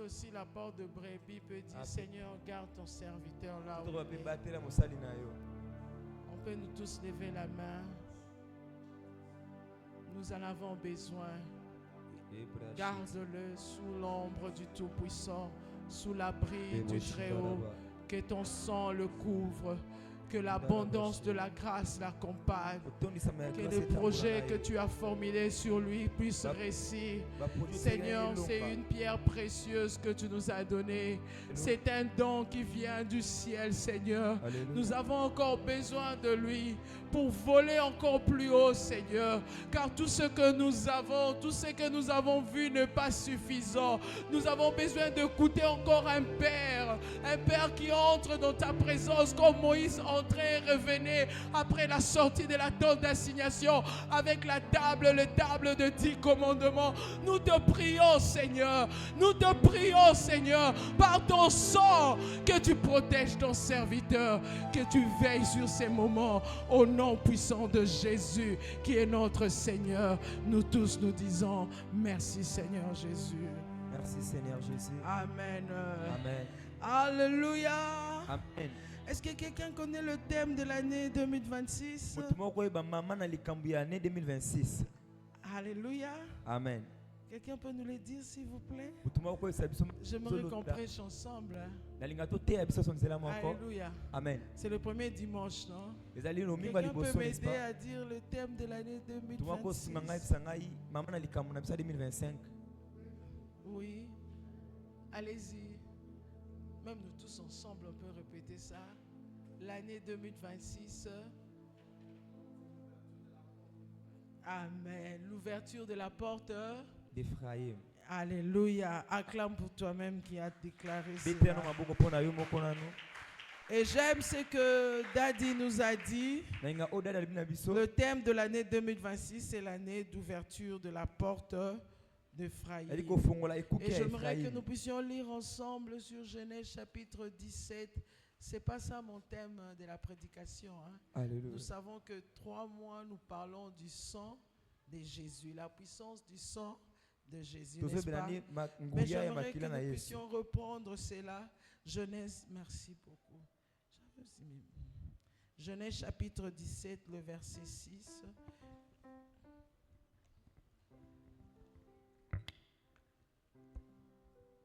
aussi la porte de brebis peut dire, Seigneur, garde ton serviteur là où il est. On peut nous tous lever la main. Nous en avons besoin. Garde-le sous l'ombre du Tout-Puissant, sous l'abri du Très-Haut. Que ton sang le couvre. Que l'abondance de la grâce l'accompagne. Que les projets que tu as formulés sur lui puissent réussir. Seigneur, c'est une pierre précieuse que tu nous as donnée. C'est un don qui vient du ciel, Seigneur. Nous avons encore besoin de lui pour voler encore plus haut, Seigneur. Car tout ce que nous avons vu n'est pas suffisant. Nous avons besoin de goûter encore un Père qui entre dans ta présence comme Moïse entrait et revenait après la sortie de la tente d'assignation avec le table de 10 commandements. Nous te prions, Seigneur. Nous te prions, Seigneur, par ton sang, que tu protèges ton serviteur, que tu veilles sur ces moments au nom puissant de Jésus qui est notre Seigneur. Nous tous nous disons merci, Seigneur Jésus. Merci, Seigneur Jésus. Amen. Amen. Alléluia. Amen. Est-ce que quelqu'un connaît le thème de l'année 2026? Alléluia. Amen. Quelqu'un peut nous le dire, s'il vous plaît? J'aimerais qu'on prêche ensemble. Alléluia. Amen. C'est le premier dimanche, non? Quelqu'un peut m'aider à dire le thème de l'année 2026? Oui. Allez-y. Même nous tous ensemble, on peut répéter ça. L'année 2026. Amen. L'ouverture de la porte d'Ephraïm. Alléluia. Acclame pour toi-même qui a déclaré cela. Et j'aime ce que Daddy nous a dit. Le thème de l'année 2026, c'est l'année d'ouverture de la porte d'Ephraïm. Et j'aimerais que nous puissions lire ensemble sur Genèse chapitre 17. C'est pas ça mon thème de la prédication. Nous savons que 3 mois, nous parlons du sang de Jésus, la puissance du sang de Jésus, n'est-ce pas? Mais j'aimerais que nous puissions reprendre cela. Genèse, merci beaucoup. Genèse chapitre 17, le verset 6.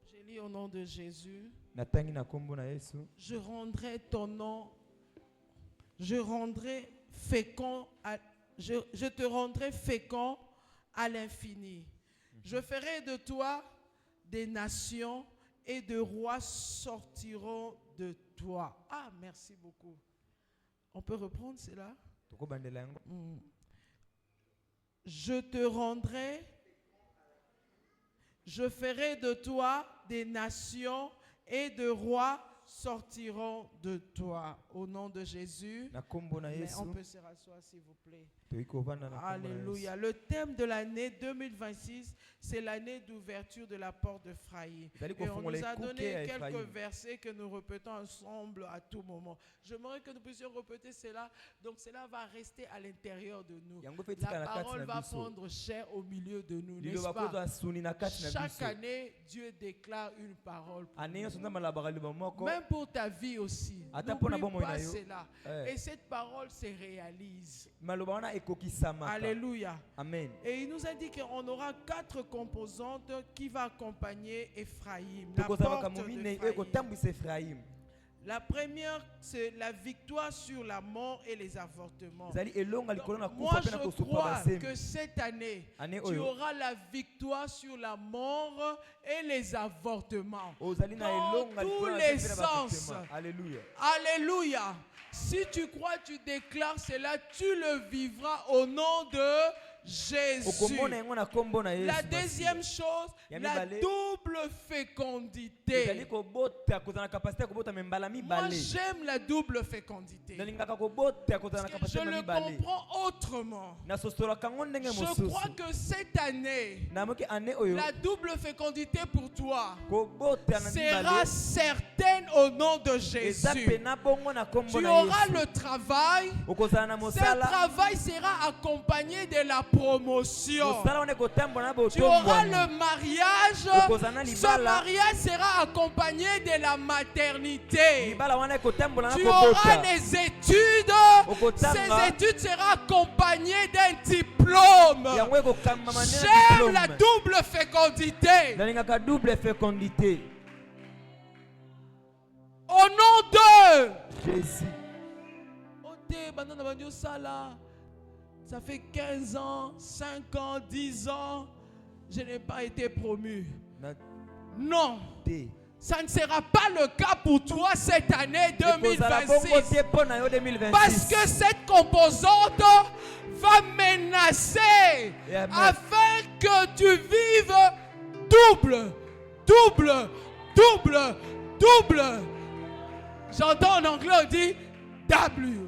J'ai lu au nom de Jésus. Je rendrai ton nom, je te rendrai fécond à l'infini. Je ferai de toi des nations et de rois sortiront de toi. Ah, merci beaucoup. On peut reprendre cela? Je ferai de toi des nations et de rois sortiront de toi. Au nom de Jésus. Mais on peut se rasseoir, s'il vous plaît. Alléluia. Le thème de l'année 2026, c'est l'année d'ouverture de la porte d'Ephraïm. Et on nous a donné quelques versets que nous répétons ensemble à tout moment. J'aimerais que nous puissions répéter cela. Donc cela va rester à l'intérieur de nous. La parole va prendre chair au milieu de nous, n'est-ce pas? Chaque année, Dieu déclare une parole pour nous. Même pour ta vie aussi. N'oublie pas cela. Et cette parole se réalise. Alléluia. Amen. Et il nous a dit qu'on aura 4 composantes qui vont accompagner Ephraïm. La porte d'Ephraïm. La première, c'est la victoire sur la mort et les avortements. Donc, moi, je crois que cette année, tu auras la victoire sur la mort et les avortements. Dans tous les sens. Alléluia. Alléluia. Si tu crois, tu déclares cela, tu le vivras au nom de Jésus. La deuxième chose, la double fécondité. fécondité. Moi, j'aime la double fécondité. Parce que je le comprends autrement. Je crois que cette année, la double fécondité pour toi sera certaine au nom de Jésus. Tu auras le travail. Ce travail sera accompagné de la promotion. Tu auras le mariage. Ce mariage sera accompagné de la maternité. Tu auras les études. Ces études seront accompagnées d'un diplôme. J'aime la double fécondité. Au nom de Jésus. Ça fait 15 ans, 5 ans, 10 ans, je n'ai pas été promu. Non. Ça ne sera pas le cas pour toi cette année 2026. Parce que cette composante va menacer afin que tu vives double. J'entends en anglais, on dit W.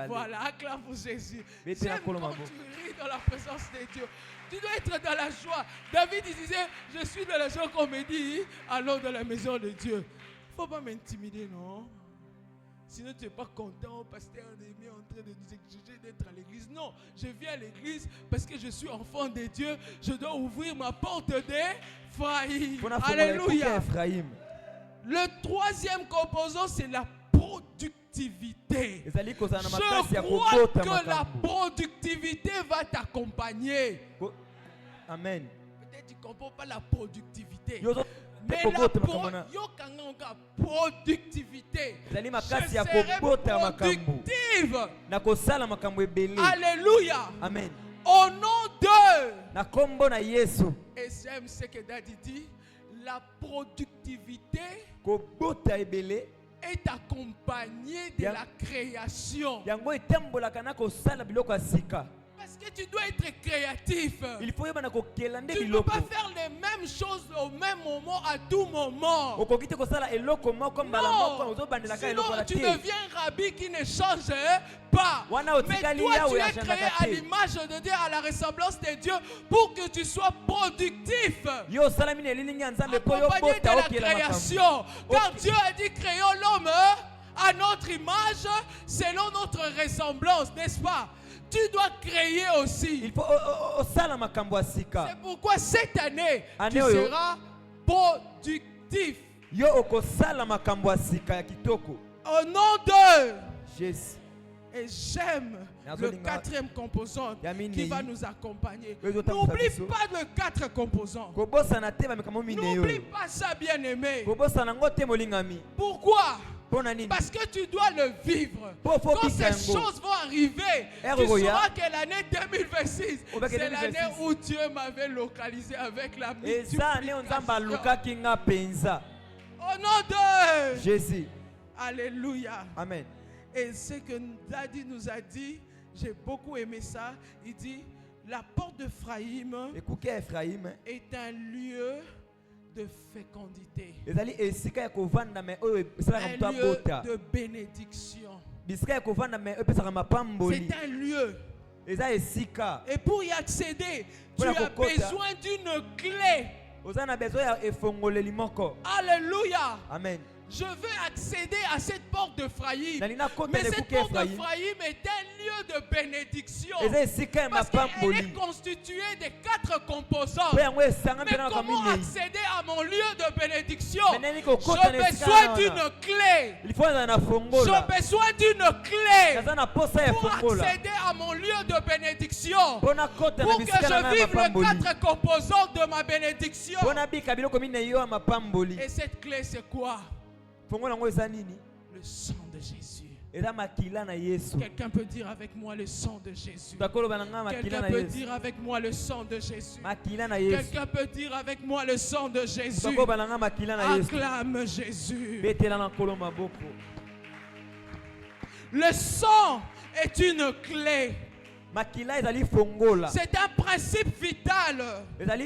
Voilà, acclame pour Jésus. J'aime quand tu ris dans la présence de Dieu. Tu dois être dans la joie. David il disait, je suis dans la joie qu'on me dit, allons dans la maison de Dieu. Il ne faut pas m'intimider, non? Sinon tu n'es pas content, pasteur est en train de nous exiger d'être à l'église. Non, je viens à l'église parce que je suis enfant de Dieu. Je dois ouvrir ma porte d'Ephraïm. Alléluia. Le troisième composant, c'est la productivité. Je crois que la productivité va t'accompagner. Amen. Peut-être que tu ne comprends pas la productivité. Mais la productivité. Je serai productive. Alléluia. Amen. Au nom de et j'aime ce que Daddy dit. La productivité est accompagnée de la création. Parce que tu dois être créatif. Tu ne peux pas faire les mêmes choses au même moment, à tout moment. Non. Sinon, tu deviens un rabbi qui ne change pas. Mais toi, tu es créé à l'image de Dieu, à la ressemblance de Dieu, pour que tu sois productif. Accompagné de la création. Car Dieu a dit créons l'homme à notre image, selon notre ressemblance, n'est-ce pas? Tu dois créer aussi. Il faut c'est pourquoi cette année, tu seras productif. Au nom de Jésus. Et j'aime le quatrième composant qui va nous accompagner. N'oublie pas le 4 composants. N'oublie pas ça, bien-aimé. Pourquoi? Parce que tu dois le vivre. Quand ces choses vont arriver, tu sauras que l'année 2026, c'est l'année où Dieu m'avait localisé avec la multiplication. Au nom de Jésus. Alléluia. Amen. Et ce que Daddy nous a dit, j'ai beaucoup aimé ça. Il dit, la porte d'Ephraïm est un lieu de fécondité. Un lieu de bénédiction. C'est un lieu. Et pour y accéder, tu as besoin d'une clé. Alléluia. Amen. Je veux accéder à cette porte d'Ephraïm. Mais cette porte d'Ephraïm est un lieu de bénédiction. Parce qu'elle est constituée de 4 composants. Mais comment accéder à mon lieu de bénédiction? J'ai besoin d'une clé. J'ai besoin d'une clé pour accéder à mon lieu de bénédiction. Pour que je vive les 4 composants de ma bénédiction. Et cette clé, c'est quoi? Le sang de Jésus. Quelqu'un peut dire avec moi le sang de Jésus. Quelqu'un peut dire avec moi le sang de Jésus. Quelqu'un peut dire avec moi le sang de Jésus. Acclame Jésus. Le sang est une clé. C'est un principe vital. Et bien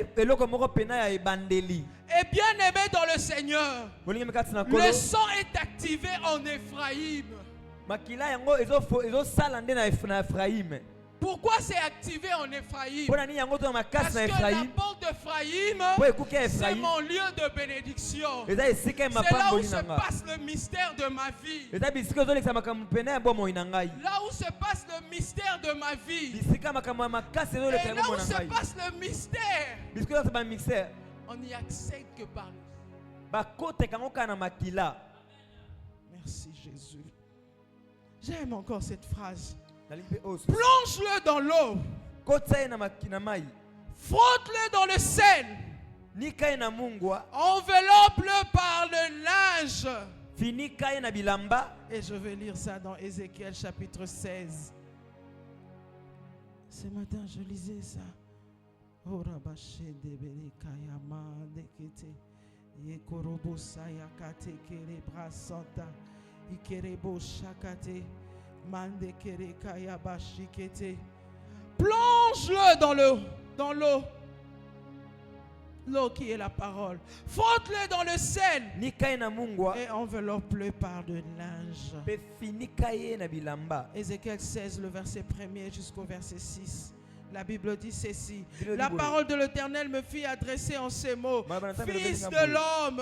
aimé dans le Seigneur, le sang est activé en Éphraïm. Pourquoi c'est activé en Éphraïm? Parce que la porte d'Éphraïm, c'est mon lieu de bénédiction. C'est là où se passe le mystère de ma vie. Là où se passe le mystère de ma vie. Et là où se passe le mystère, on n'y accède que par lui. Merci Jésus. J'aime encore cette phrase. Plonge-le dans l'eau. Frotte-le dans le sel. Enveloppe-le par le linge. Et je vais lire ça dans Ézéchiel chapitre 16. Ce matin, je lisais ça. Plonge-le dans l'eau. L'eau qui est la parole. Frotte-le dans le sel. Et enveloppe-le par le linge. Ézéchiel 16, le verset 1er jusqu'au verset 6. La Bible dit ceci. La parole de l'Éternel me fit adresser en ces mots. Fils de l'homme,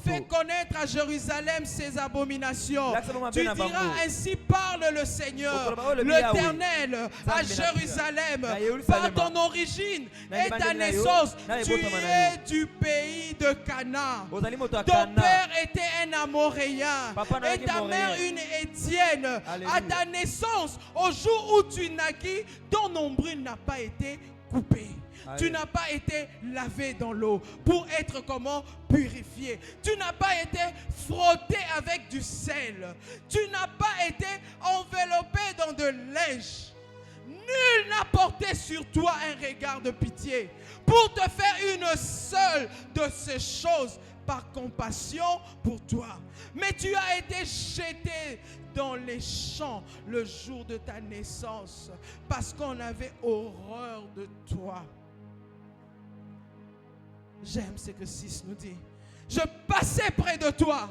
fais connaître à Jérusalem ses abominations. Tu diras, ainsi parle le Seigneur, l'Éternel, à Jérusalem. Par ton origine et ta naissance, tu es du pays de Canaan. Ton père était un Amoréen et ta mère une Étienne. À ta naissance, au jour où tu naquis, ton nombril n'a pas été coupé. Tu n'as pas été lavé dans l'eau pour être comment purifié. Tu n'as pas été frotté avec du sel. Tu n'as pas été enveloppé dans de linge. Nul n'a porté sur toi un regard de pitié pour te faire une seule de ces choses par compassion pour toi. Mais tu as été jeté dans les champs le jour de ta naissance parce qu'on avait horreur de toi. J'aime ce que 6 nous dit. Je passais près de toi,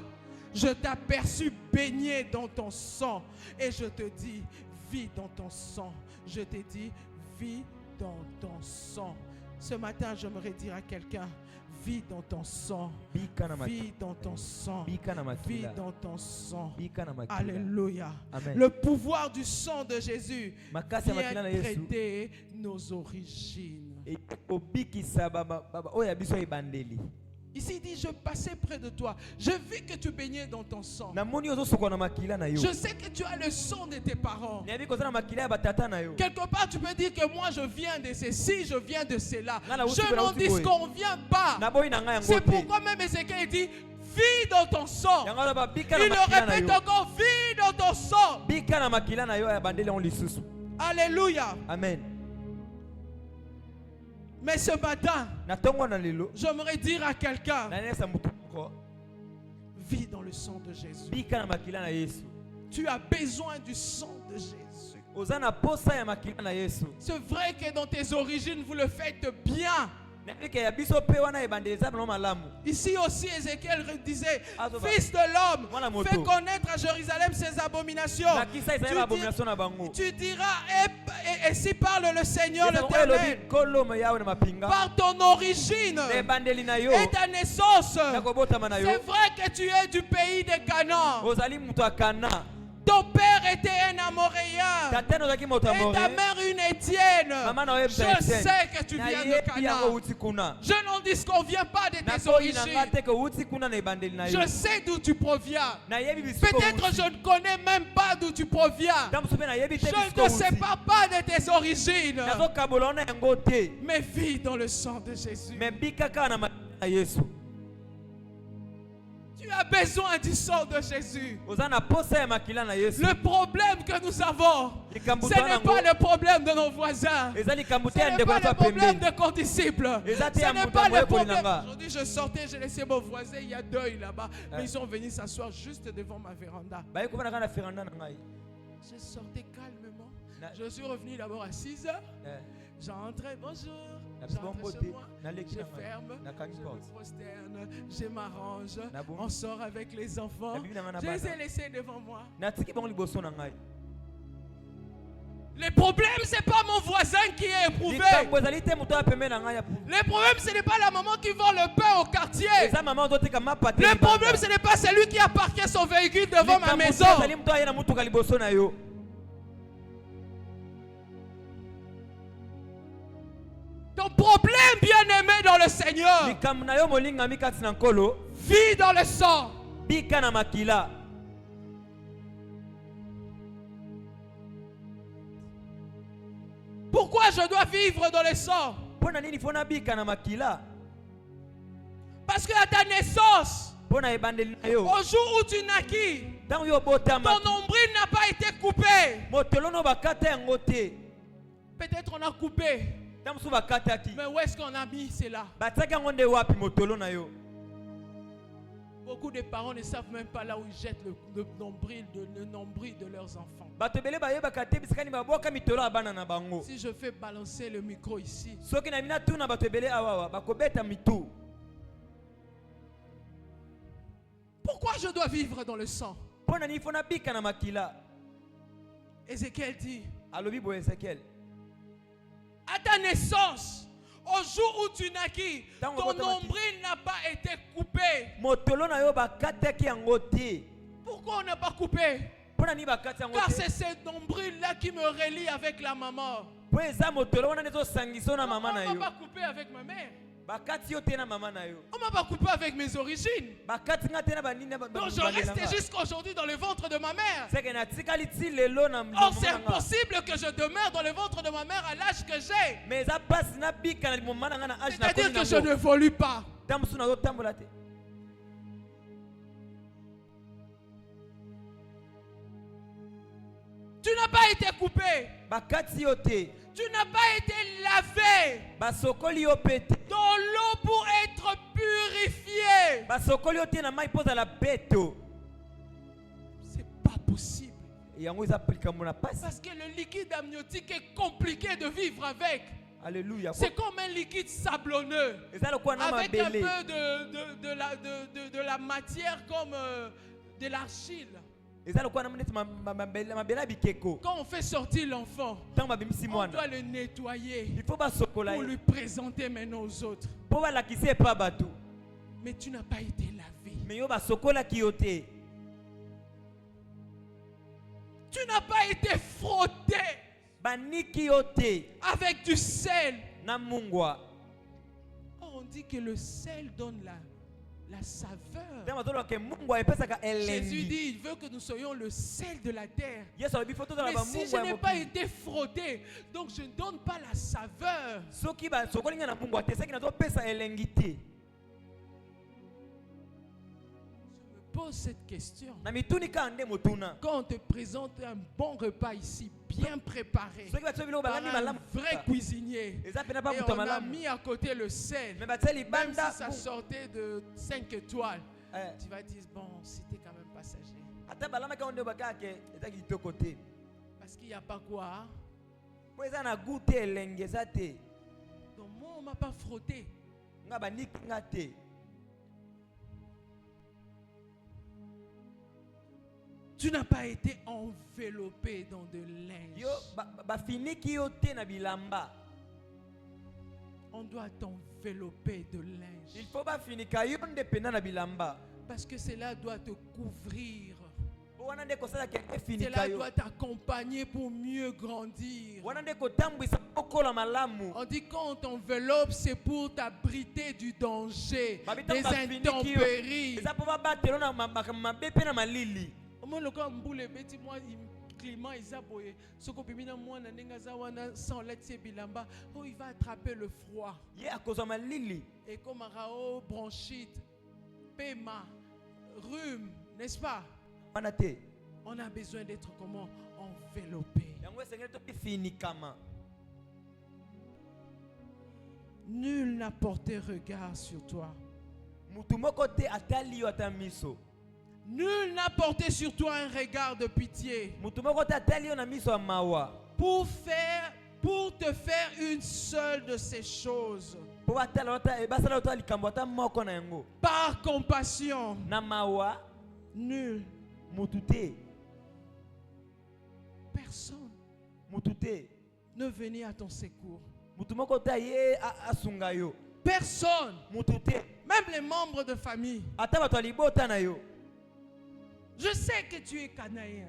je t'aperçus baigné dans ton sang et je te dis, vis dans ton sang. Je t'ai dit, vis dans ton sang. Ce matin, j'aimerais dire à quelqu'un, vis dans ton sang. Vis dans ton sang. Vis dans ton sang. Alléluia. Amen. Le pouvoir du sang de Jésus vient traiter nos origines. Ici il dit, je passais près de toi. Je vis que tu baignais dans ton sang. Je sais que tu as le sang de tes parents. Quelque part tu peux dire que moi je viens de ceci, je viens de cela. Je n'en disconviens pas. C'est pourquoi même Ézéchiel dit, vis dans ton sang. Il le répète encore, vis dans ton sang. Alléluia. Amen. Mais ce matin, j'aimerais dire à quelqu'un, vis dans le sang de Jésus. Tu as besoin du sang de Jésus. C'est vrai que dans tes origines, vous le faites bien. Ici aussi, Ézéchiel disait, fils de l'homme, fais connaître à Jérusalem ses abominations. Tu diras, et si parle le Seigneur l'Éternel, par ton origine et ta naissance, c'est vrai que tu es du pays de Canaan. Ton père était un Amoréen et ta mère une Étienne. Je sais que tu viens de Canaan. Je n'en disconviens pas de tes origines. Je sais d'où tu proviens. Peut-être je ne connais même pas d'où tu proviens. Je ne sais pas de tes origines. Mais vis dans le sang de Jésus. Tu Tu as besoin du sang de Jésus. Le problème que nous avons, ce n'est pas le problème de nos voisins. Ce n'est pas le problème de condisciples. Ce n'est pas le problème. Aujourd'hui, je sortais, j'ai laissé mon voisin, il y a deuil là-bas. Mais ils sont venus s'asseoir juste devant ma véranda. Je sortais calmement. Je suis revenu d'abord à 6 heures. J'entrais, bonjour. J'entre chez moi, je ferme, je me prosterne, je m'arrange, on sort avec les enfants. Je les ai laissés devant moi. Le problème, ce n'est pas mon voisin qui est éprouvé. Le problème, ce n'est pas la maman qui vend le pain au quartier. Le problème, ce n'est pas celui qui a parqué son véhicule devant ma maison. Ton problème, bien-aimé dans le Seigneur, vit dans le sang. Pourquoi je dois vivre dans le sang? Parce qu'à ta naissance, au jour où tu naquis, ton nombril n'a pas été coupé. Peut-être on a coupé. Mais où est-ce qu'on a mis cela? Beaucoup de parents ne savent même pas là où ils jettent le nombril de leurs enfants. Si je fais balancer le micro ici, pourquoi je dois vivre dans le sang? Ézéchiel dit, à ta naissance, au jour où tu naquis, ton nombril n'a pas été coupé. Pourquoi on n'a pas coupé? Car c'est ce nombril-là qui me relie avec la maman. On ne m'a pas coupé avec ma mère. On ne m'a pas coupé avec mes origines. Donc je reste jusqu'aujourd'hui dans le ventre de ma mère. Or c'est impossible que je demeure dans le ventre de ma mère à l'âge que j'ai. C'est-à-dire que je n'évolue pas. Tu n'as pas été coupé. Tu n'as pas été lavé dans l'eau pour être purifié. C'est pas possible. Parce que le liquide amniotique est compliqué de vivre avec. Alléluia. C'est comme un liquide sablonneux avec un peu de la matière comme de l'argile. Quand on fait sortir l'enfant, on doit le nettoyer pour lui présenter maintenant aux autres. Mais tu n'as pas été lavé. Tu n'as pas été frotté avec du sel. On dit que le sel donne la saveur. Jésus dit, il veut que nous soyons le sel de la terre. Mais si je n'ai pas été frotté, donc je ne donne pas la saveur. Pose cette question. Quand on te présente un bon repas ici, bien préparé, par un vrai cuisinier, et on a mis à côté le sel, même si ça sortait de 5 étoiles, tu vas dire, bon, c'était quand même passager. Parce qu'il n'y a pas quoi. Donc moi, on ne m'a pas frotté. Tu n'as pas été enveloppé dans de linge. On doit t'envelopper de linge. Parce que cela doit te couvrir. Cela doit t'accompagner pour mieux grandir. On dit quand on t'enveloppe, c'est pour t'abriter du danger, des intempéries. Moi le cas mboule beti moi climat isaboye soko bimina mwana nenga za wana sans lettre bilamba oh il va attraper le froid et comme rao bronchite pema brume, n'est-ce pas? Manate. On a besoin d'être comment? Enveloppé. Nul n'a porté regard sur toi. Nul n'a porté sur toi un regard de pitié. Pour te faire une seule de ces choses. Par compassion. Nul. Personne ne venait à ton secours. Personne. Même les membres de famille. Je sais que tu es canaïen.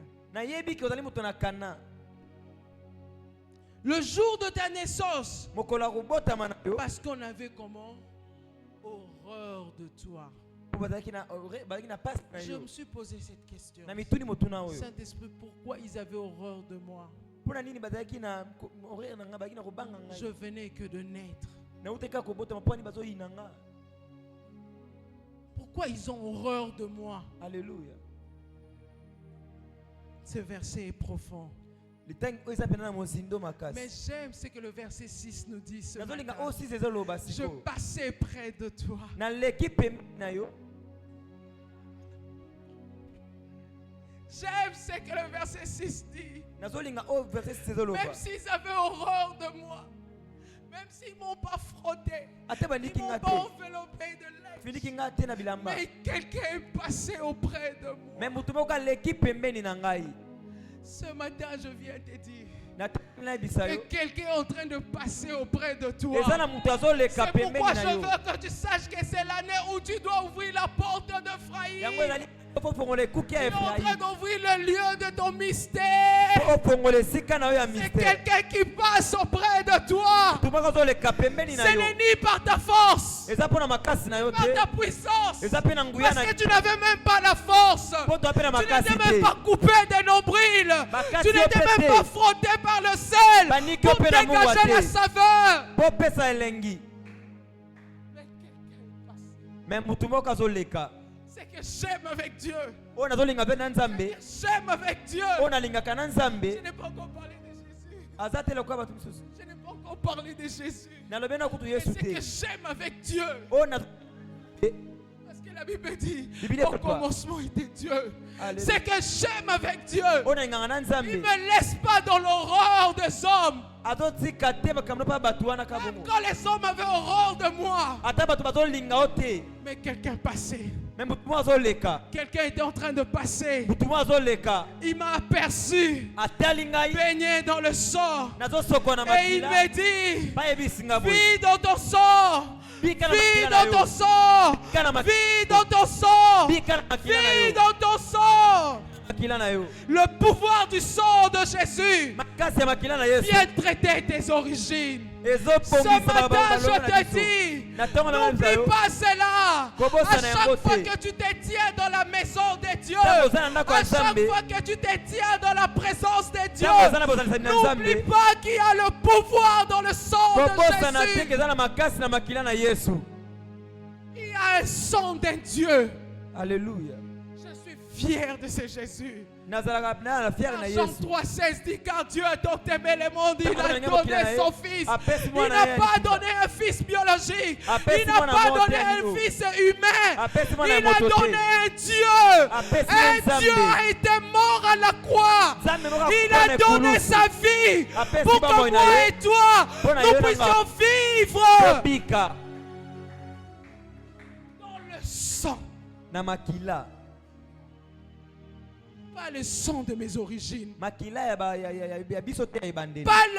Le jour de ta naissance, parce qu'on avait comment? Horreur de toi. Je me suis posé cette question. Saint-Esprit, pourquoi ils avaient horreur de moi? Je venais que de naître. Pourquoi ils ont horreur de moi? Alléluia. Ce verset est profond. Mais j'aime ce que le verset 6 nous dit ce matin. Je passais près de toi. J'aime ce que le verset 6 dit. Même s'ils avaient horreur de moi, même s'ils ne m'ont pas frotté, ils ne m'ont pas enveloppé de lait, mais quelqu'un est passé auprès de moi. Ce matin, je viens te dire que quelqu'un est en train de passer auprès de toi. C'est pourquoi je veux que tu saches que c'est l'année où tu dois ouvrir la porte de Pharaïm. Tu es en train d'ouvrir le lieu de ton mystère. C'est quelqu'un qui passe auprès de toi. Ce n'est ni par ta force, par ta puissance, parce que tu n'avais même pas la force. Tu n'étais même pas coupé des nombrils. Tu n'étais même pas frotté par le sel pour dégager la saveur. Mais quelqu'un est passé. C'est que j'aime avec Dieu. J'aime avec Dieu. Je n'ai pas encore parlé de Jésus. Je n'ai pas encore parlé de Jésus. C'est que j'aime avec Dieu. Parce que la Bible dit au commencement était Dieu. C'est que j'aime avec Dieu. Il ne me laisse pas dans l'horreur des hommes. Quand les hommes avaient horreur de moi, mais quelqu'un passait. Quelqu'un était en train de passer. Il m'a aperçu baigné dans le sang. Et il m'a dit, vis dans ton sang. Vis dans ton sang. Vis dans ton sang. Vis dans ton sang. Le pouvoir du sang de Jésus vient traiter tes origines. Ce matin, je te dis, n'oublie pas cela. À chaque fois que tu te tiens dans la maison de Dieu, à chaque fois que tu te tiens dans la présence de Dieu, n'oublie pas qu'il y a le pouvoir dans le sang de Jésus. Il y a un sang d'un Dieu. Alléluia. Fier de ce Jésus. Jean 3,16 dit car Dieu a tant aimé le monde, il a donné son fils. Il n'a pas donné un fils biologique. Il n'a pas donné un fils humain. Il a donné un Dieu. Un Dieu a été mort à la croix. Il a donné sa vie pour que moi et toi nous puissions vivre dans le sang. Pas le sang de mes origines. Pas le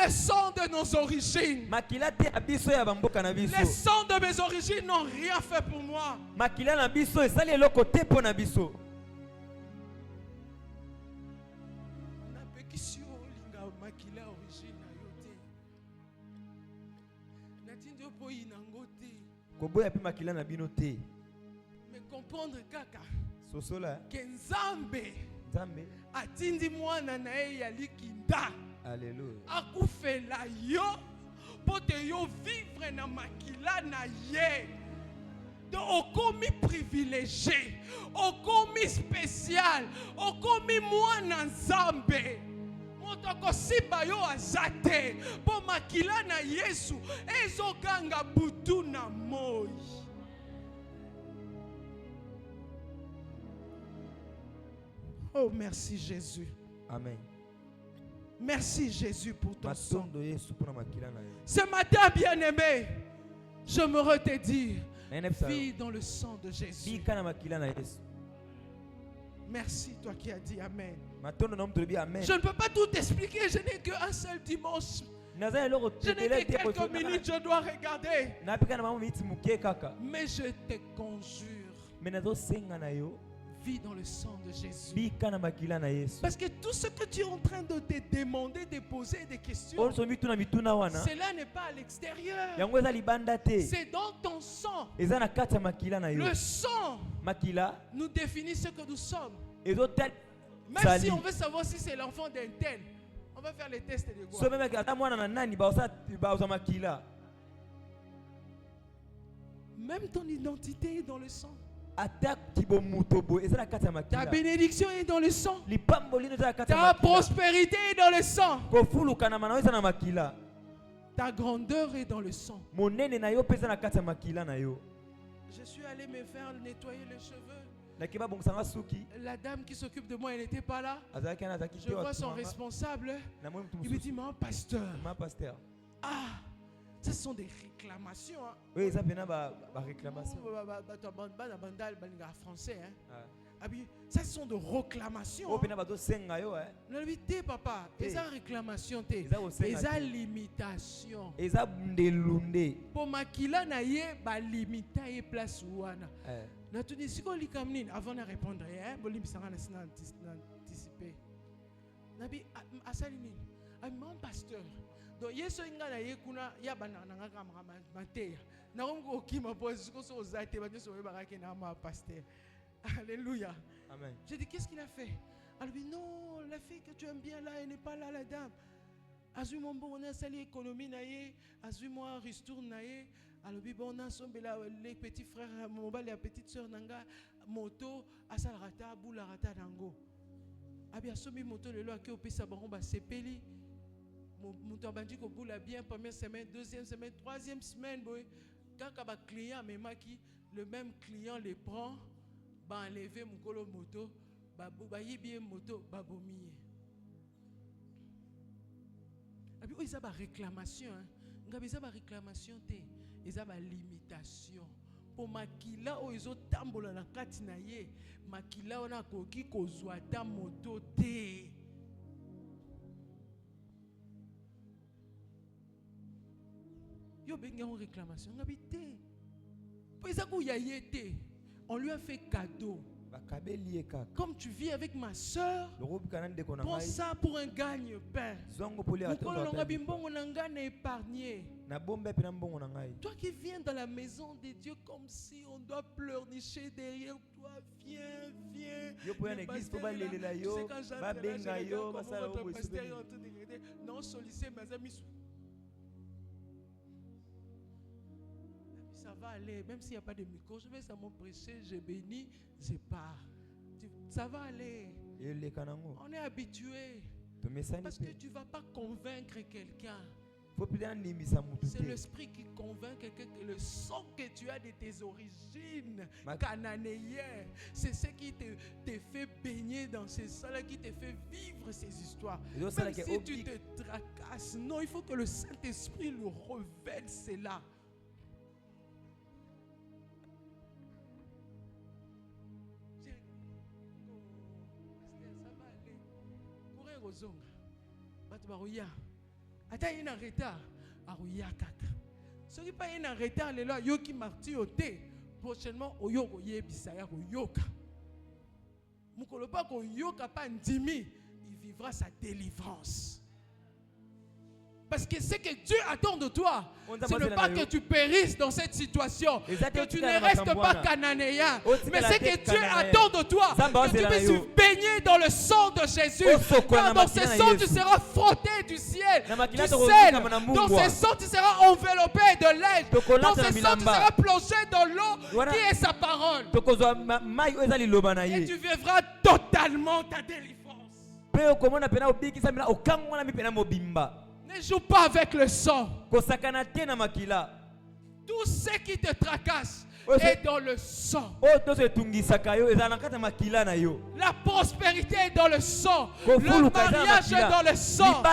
sang de nos origines. Les sangs de mes origines n'ont rien fait pour moi. Mais comprendre kaka que Nzambe atindi mwana na ye ya likinda akufela yo pote yo vivre na makila na ye. Donc okomi privilégié, okomi okomi spécial, okomi mwana nzambe. Moto kosimba yo azate, po makila na Yesu ezoganga butu na moi. Oh, merci Jésus. Amen. Merci Jésus pour ton sang. Matondo Yesu pona makila na yo. Ce matin, bien-aimé, je me redédie. Vis dans le sang de Jésus. Bika na makila na Yesu. Merci, toi qui as dit Amen. Matondo na mtu bi amen. Je ne peux pas tout expliquer. Je n'ai qu'un seul dimanche. Je n'ai que quelques minutes, je dois regarder. Mais je te conjure. Vis dans le sang de Jésus. Parce que tout ce que tu es en train de te demander, de poser des questions, cela n'est pas à l'extérieur. C'est dans ton sang. Le sang nous définit ce que nous sommes. Même si on veut savoir si c'est l'enfant d'un tel, on va faire les tests de quoi. Même ton identité est dans le sang. Ta bénédiction est dans le sang. Ta prospérité est dans le sang. Ta grandeur est dans le sang. Je suis allé me faire nettoyer les cheveux. La dame qui s'occupe de moi, elle n'était pas là. Je vois son responsable. Il me dit, mon pasteur. Ah, ce sont des réclamations. Hein. Oui, ça vient de réclamations. Français. Ça sont des réclamations. Ne lui dis papa, et ça réclamation, et ça limitation. Pour makila na ye ba limita ye place ouana. Na tu dis siko likamnin avant de répondre hein, bolim sanga na anticiper. Nabi asalini. Mon pasteur. Donc yeso inga na ye kuna ya bana nga kama mateya. Na ngo kima pose ko so zate ba so ba ka na ma pasteur. Alléluia. Amen. J'ai dit, qu'est-ce qu'il a fait? Elle dit, non, la fille que tu aimes bien là, elle n'est pas là, la dame. Azui mon bon, on a sali économie naïe, azui moi ristourne naïe. Elle dit, bon, on a sombé là, les petits frères, mon bal, la petite soeur nanga, moto, asal rata, boula rata nango. Abi asombi moto le loi qui au pisa baron ba sepeli. Moto bandi ko boula bien première semaine, deuxième semaine, troisième semaine, boy. Quand un client me maki, le même client les prend. Ba enlever mukolo moto ba yibi moto ba bomiye abi o isa ba réclamation ngabi isa ba réclamation te isa ba limitation pour makila o izo tambola na kati na ye makila ona koki kozwa ta moto te yo benga en réclamation ngabi te po isa ku ya ye te. On lui a fait cadeau. Comme tu vis avec ma soeur, prends ça pour un gagne-pain. Toi qui viens dans la maison de Dieu comme si on doit pleurnicher derrière toi, viens. Non, solliciter mes amis. Ça va aller, même s'il n'y a pas de micro, je vais seulement prêcher, je bénis, je pars. Ça va aller. On est habitué. Parce que tu ne vas pas convaincre quelqu'un. C'est l'esprit qui convainc quelqu'un que le sang que tu as de tes origines cananéennes, c'est ce qui te fait baigner dans ces salles, qui te fait vivre ces histoires. Même si tu te tracasses, non, il faut que le Saint-Esprit le révèle cela. Zonga batu baruya ata ina retard aruya kaka soki pa ina retard lelo yoki marti ote prochainement oyoko yebisa ya koyoka mukolo pa koyoka pa ndimi il vivra sa délivrance. Parce que ce que Dieu attend de toi, ce n'est pas que tu périsses dans cette situation, que tu ne restes pas cananéen, mais ce que Dieu attend de toi, que tu puisses baigner dans le sang de Jésus. Car dans ce sang, tu seras frotté du ciel, du sel. Dans ce sang, tu seras enveloppé de l'aide. Dans ce sang, tu seras plongé dans l'eau qui est sa parole. Et tu vivras totalement ta délivrance. Ne joue pas avec le sang. Tout ce qui te tracasse est dans le sang. La prospérité est dans le sang. Le mariage est dans le sang.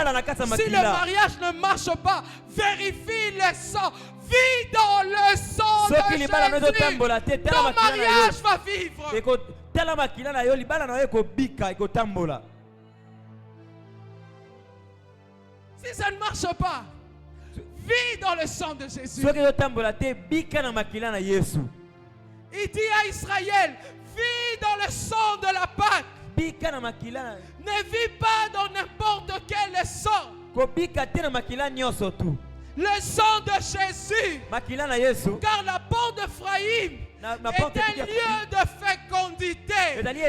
Si le mariage ne marche pas, vérifie le sang. Vis dans le sang de Jésus. Ton mariage va vivre. Si ça ne marche pas, vis dans le sang de Jésus. Il dit à Israël, vis dans le sang de la Pâque. Ne vis pas dans n'importe quel sang. Le sang de Jésus. Car la porte d'Ephraïm est un lieu de fécondité. C'est un lieu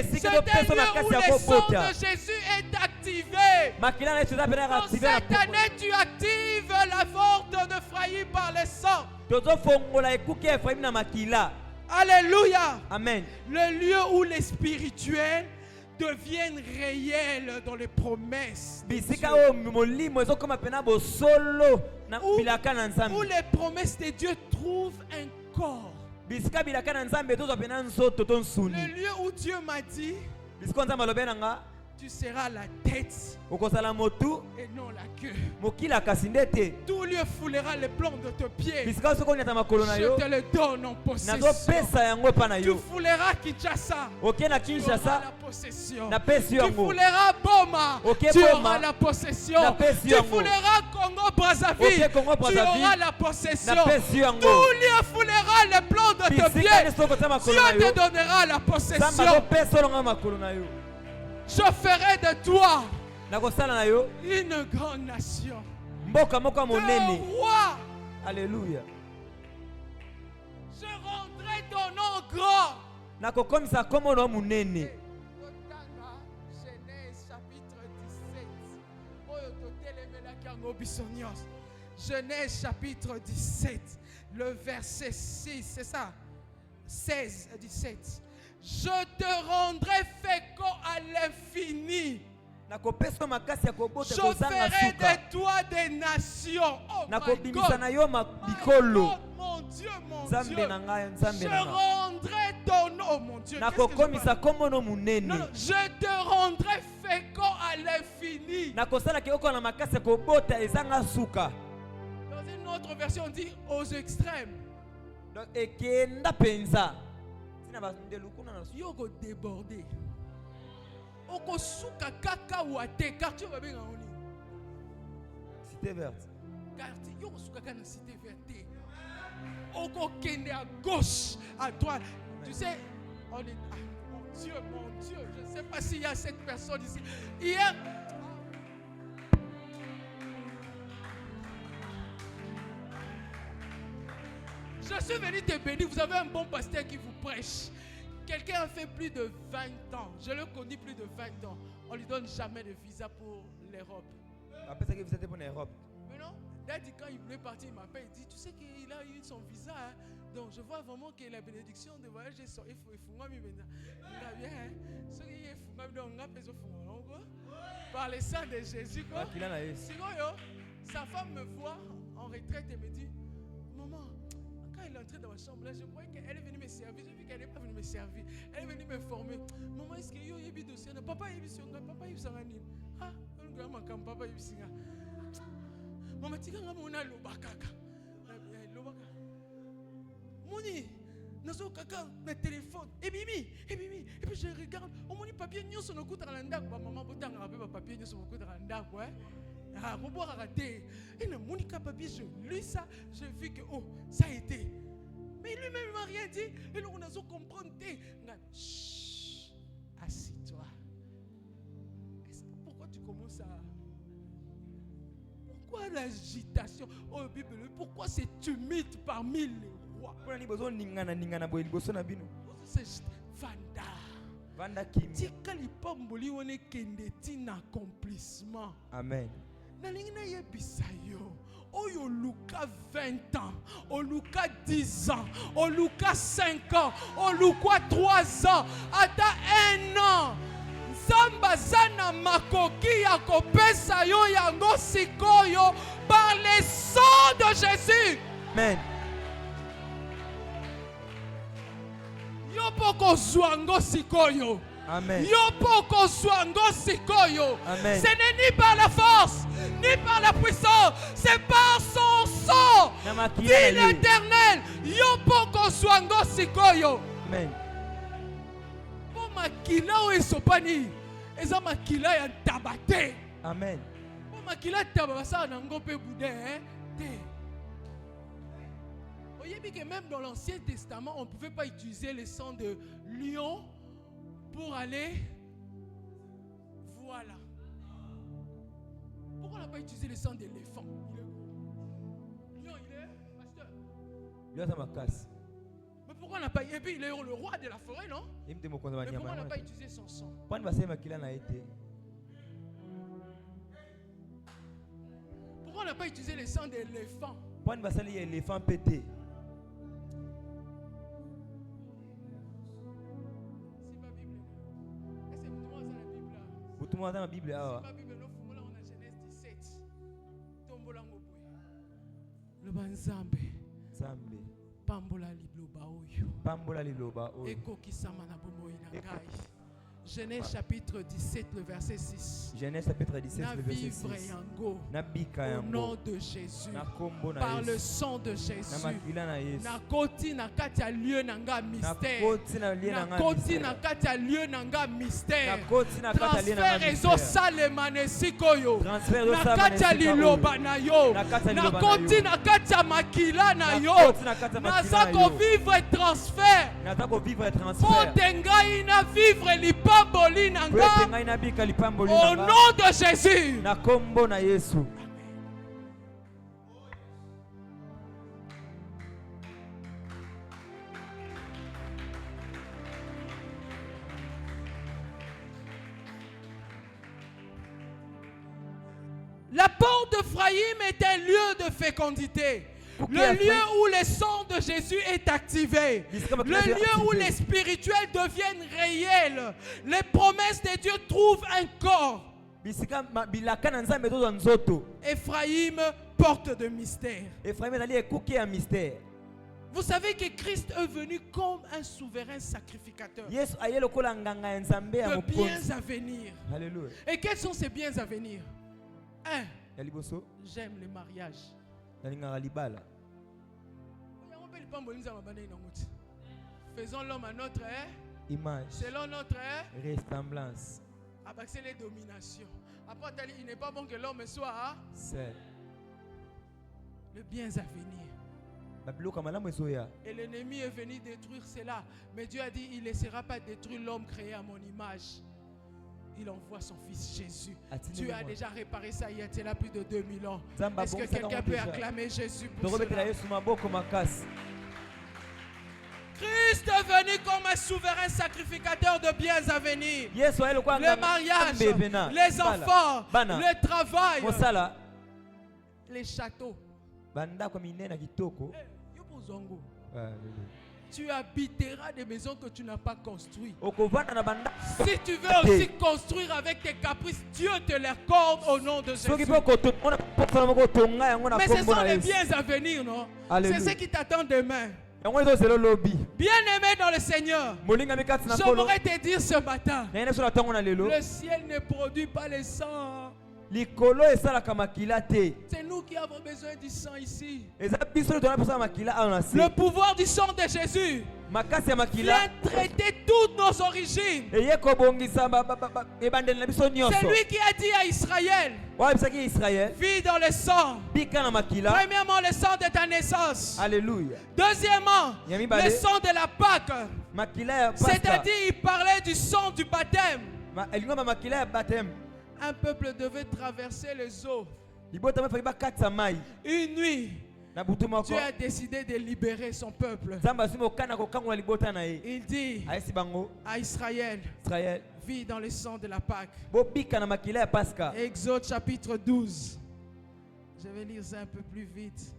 où le sang de Jésus est activé. Dans cette année, tu actives la porte d'Ephraïm par le sang. Alléluia. Amen. Le lieu où les spirituels deviennent réels dans les promesses. Où les promesses de Dieu trouvent un corps. Le lieu où Dieu m'a dit, tu seras la tête et non la queue. Tout lieu foulera les plans de tes pieds. Je te le donne en possession. Tu fouleras Kinshasa. Tu auras la possession. Tu fouleras Boma. Tu auras la possession. Tu fouleras Congo Brazzaville. Tu auras la possession. Tout lieu foulera les plans de tes pieds. Dieu te donnera la possession. Je ferai de toi une grande nation. Un roi. Alléluia. Je rendrai ton nom grand. Genèse chapitre 17. Genèse chapitre 17, le verset 6, c'est ça? 16 à 17. Je te rendrai fécond à l'infini. Je ferai de toi des nations. Oh my God. Mon Dieu, mon Dieu. Je rendrai ton nom. Oh mon Dieu. Non, je te rendrai fécond à l'infini. Dans une autre version, on dit aux extrêmes. Yoko débordé. Oko suka kaka wate quartier va bien en Cité verte. Quartier yoko suka kana cité verte. Oko kende à gauche, à droite. Tu sais, on est mon Dieu, je ne sais pas s'il y a cette personne ici. Hier je suis venu te bénir. Vous avez un bon pasteur qui vous prêche. Quelqu'un a fait plus de 20 ans. Je le connais plus de 20 ans. On ne lui donne jamais de visa pour l'Europe. Mais non, Daddy, quand il voulait partir, il m'appelle. Il dit, tu sais qu'il a eu son visa. Hein? Donc je vois vraiment que la bénédiction de voyage est sortie. Il faut maintenant. Il a bien. Ce qui est fou, par le sang de Jésus. Sinon, sa femme me voit en retraite et me dit, maman, quand elle est entrée dans ma chambre, là, je croyais qu'elle est venue me servir. J'ai vu qu'elle n'est pas venue me servir. Elle est venue me former. Maman, est-ce qu'il y a eu des dossiers? Papa, il y a eu des papa, il y a eu des ah, papa, il y a eu des maman, tu as eu des lobakaka. Moni, nazo kaka, na téléphone. Et puis je regarde. On m'a dit papier, nous sommes au coup de l'anda. Maman, botang rappelle papier, nous sommes au coup de l'anda. Ah, on boit raté. Et le Monica papier, je lis ça, j'ai vu que oh, ça a été. Mais lui-même, il m'a rien dit. Et nous, on a compris. Chut, assis-toi. Pourquoi tu commences à. Pourquoi l'agitation? Oh Bible, pourquoi c'est tumide parmi les rois? C'est Vanda. Vanda Kim. Tikali pamboli one kendeti na accomplissement. Amen. Nalingina yebisayo. Oyo Luka 20 ans, o Luka 10 ans, o Luka 5 ans, o Luka 3 ans, ata 1 an. Zamba zana makoki ya kopesa yo yango sikoyo par le sang de Jésus. Amen. Yo poko zwango sikoyo. Amen. Yo poko zwango sikoyo. Amen. Ce n'est ni par la force, ni par la puissance, c'est par son sang. Dit l'Éternel. Yo poko zwango sikoyo. Amen. Po makila o esopani. Eza makila ya tabate. Amen. Po makila tabasa na ngope boudin, te. Voyez que même dans l'Ancien Testament, on ne pouvait pas utiliser le sang de lion pour aller. Voilà. Pourquoi on n'a pas utilisé le sang d'éléphant? Lion, il est pasteur. Lion, ça m'a casse. Mais pourquoi on n'a pas. Et puis il est le roi de la forêt, non? Mais pourquoi on n'a pas utilisé son sang? Pourquoi on n'a pas utilisé le sang d'éléphant? Pourquoi on n'a pas utilisé l'éléphant pété? Tout le monde dans la Bible. Le banzambe. Zambe. Pambola liloba oyo. Pambola liloba oyo. Eko kisama na bomoi na ngai. Genèse chapitre 17, le verset 6. Genèse chapitre 17, le verset 6. Au nom de Jésus. Par le sang de Jésus. Nakoti na kati ya lieu nanga mystère. Nakoti na kati ya lieu nanga mystère. Transfert ezo salema nesikoyo. Na kati ya liloba na yo. Nakoti na kati ya makila na yo. Naza ko vivre transfert. Po tengai na vivre lipa. Au nom de Jésus. La porte d'Ephraïm est un lieu de fécondité. Le lieu où le sang de Jésus est activé. Le lieu où les spirituels deviennent réels. Les promesses de Dieu trouvent un corps. Ephraïm, porte de mystère. Vous savez que Christ est venu comme un souverain sacrificateur. De biens à venir. Alléluia. Et quels sont ces biens à venir? 1. J'aime le mariage. Faisons l'homme à notre image, selon notre ressemblance. C'est les dominations. Après, il n'est pas bon que l'homme soit seul. Le bien à venir. Et l'ennemi est venu détruire cela. Mais Dieu a dit, il ne laissera pas détruire l'homme créé à mon image. Il envoie son fils Jésus. Dieu a déjà réparé ça il y a plus de 2000 ans. Est-ce que quelqu'un peut acclamer Jésus pour cela? Christ est venu comme un souverain sacrificateur de biens à venir. Le mariage, les enfants, le travail, les châteaux. Tu habiteras des maisons que tu n'as pas construites. Si tu veux aussi construire avec tes caprices, Dieu te les accorde au nom de Jésus. Mais ce sont les biens à venir, non? C'est ce qui t'attend demain. Bien-aimé dans le Seigneur, j'aimerais te dire ce matin, le ciel ne produit pas le sang. C'est nous qui avons besoin du sang ici. Le pouvoir du sang de Jésus vient traiter toutes nos origines. C'est lui qui a dit à Israël, vis dans le sang. Premièrement, le sang de ta naissance. Alléluia. Deuxièmement, le sang de la Pâque. C'est-à-dire, il parlait du sang du baptême. Un peuple devait traverser les eaux. Une nuit, Dieu a décidé de libérer son peuple. Il dit à Israël, vis dans le sang de la Pâque. Exode chapitre 12. Je vais lire ça un peu plus vite.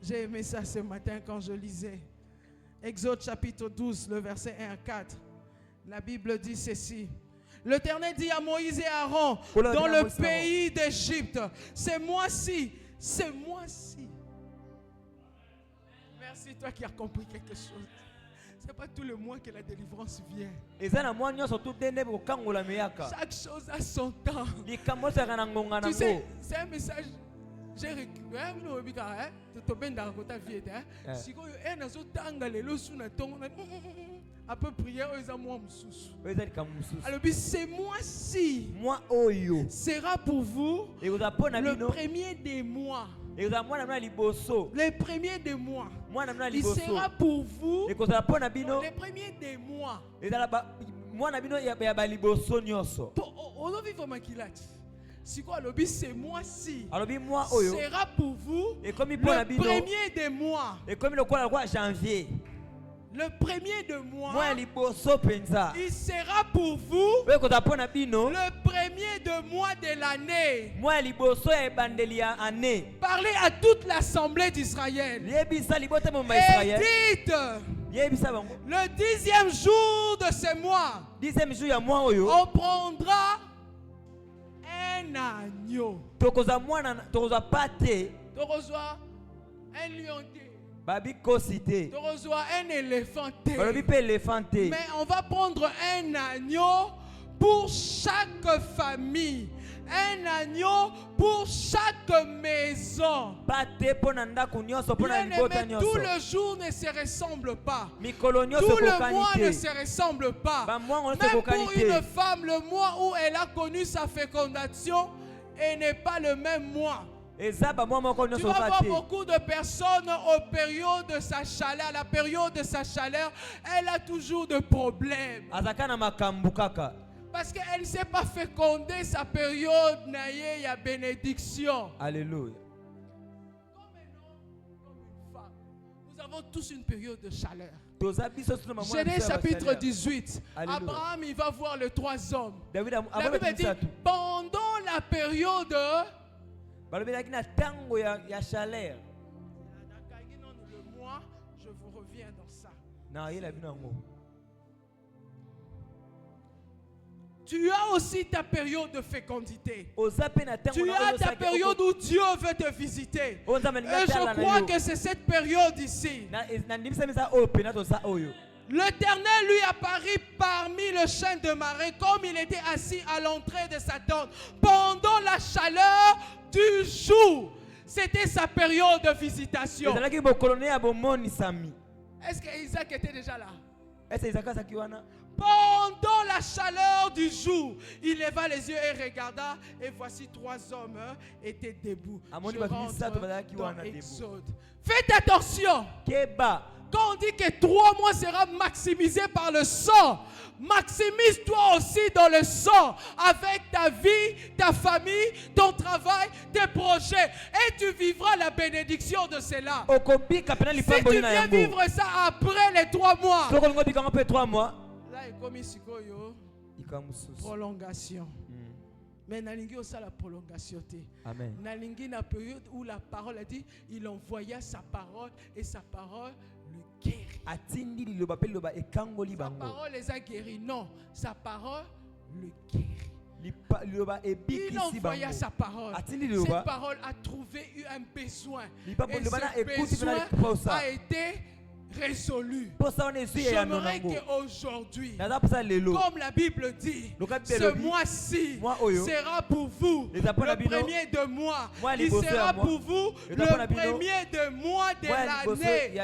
J'ai aimé ça ce matin quand je lisais. Exode chapitre 12, le verset 1 à 4. La Bible dit ceci. L'Éternel dit à Moïse et à Aaron, dans le pays d'Égypte, c'est moi-ci. Merci toi qui as compris quelque chose. Ce n'est pas tout le mois que la délivrance vient. Chaque chose a son temps. Tu sais, c'est un message. J'ai récupéré. À peu prier alors c'est moi-ci sera pour vous le premier des mois. Le premier des mois. Il sera pour vous le premier des mois. C'est moi-ci sera pour vous le premier des mois. Le premier de mois, il sera pour vous le premier de mois de l'année. Parlez à toute l'assemblée d'Israël et dites le 10e jour de ce mois, on prendra un agneau, un lion, un éléphant. Mais on va prendre un agneau pour chaque famille. Un agneau pour chaque maison. Bien-aimé, tout le jour ne se ressemble pas. Tout le mois ne se ressemble pas. Même pour une femme, le mois où elle a connu sa fécondation n'est pas le même mois. Tu vas voir beaucoup de personnes aux périodes de sa chaleur. À la période de sa chaleur, elle a toujours des problèmes. Parce qu'elle ne s'est pas fécondée sa période naïe à bénédiction. Alléluia. Comme un homme, comme une femme, nous avons tous une période de chaleur. Genèse chapitre 18. Alléluia. Abraham, il va voir les 3 hommes. La Bible dit, pendant la période le mois, je vous reviens dans ça. Tu as aussi ta période de fécondité. Tu as ta période où Dieu veut te visiter. Et je crois que c'est cette période ici. L'Éternel lui apparut parmi le chêne de Mamré comme il était assis à l'entrée de sa tente pendant la chaleur du jour. C'était sa période de visitation. Est-ce que Isaac était déjà là? Pendant la chaleur du jour, il leva les yeux et regarda, et voici 3 hommes étaient debout. Je rentre dans Exode. Faites attention. Quand on dit que 3 mois sera maximisé par le sang, maximise-toi aussi dans le sang avec ta vie, ta famille, ton travail, tes projets. Et tu vivras la bénédiction de cela. Si tu viens vivre ça après les 3 mois, là, il comme ici, prolongation. Mais Nalingi aussi la prolongation. Nalingi na période où la parole a dit, il envoya sa parole et sa parole le guérit. Sa parole les a guéris. Non, sa parole le guérit. Il envoya sa parole. Cette parole a trouvé un besoin. Et ce besoin a été résolu. J'aimerais qu'aujourd'hui, comme la Bible dit, ce mois-ci sera pour vous le premier de mois. Il sera pour vous le premier de mois de l'année.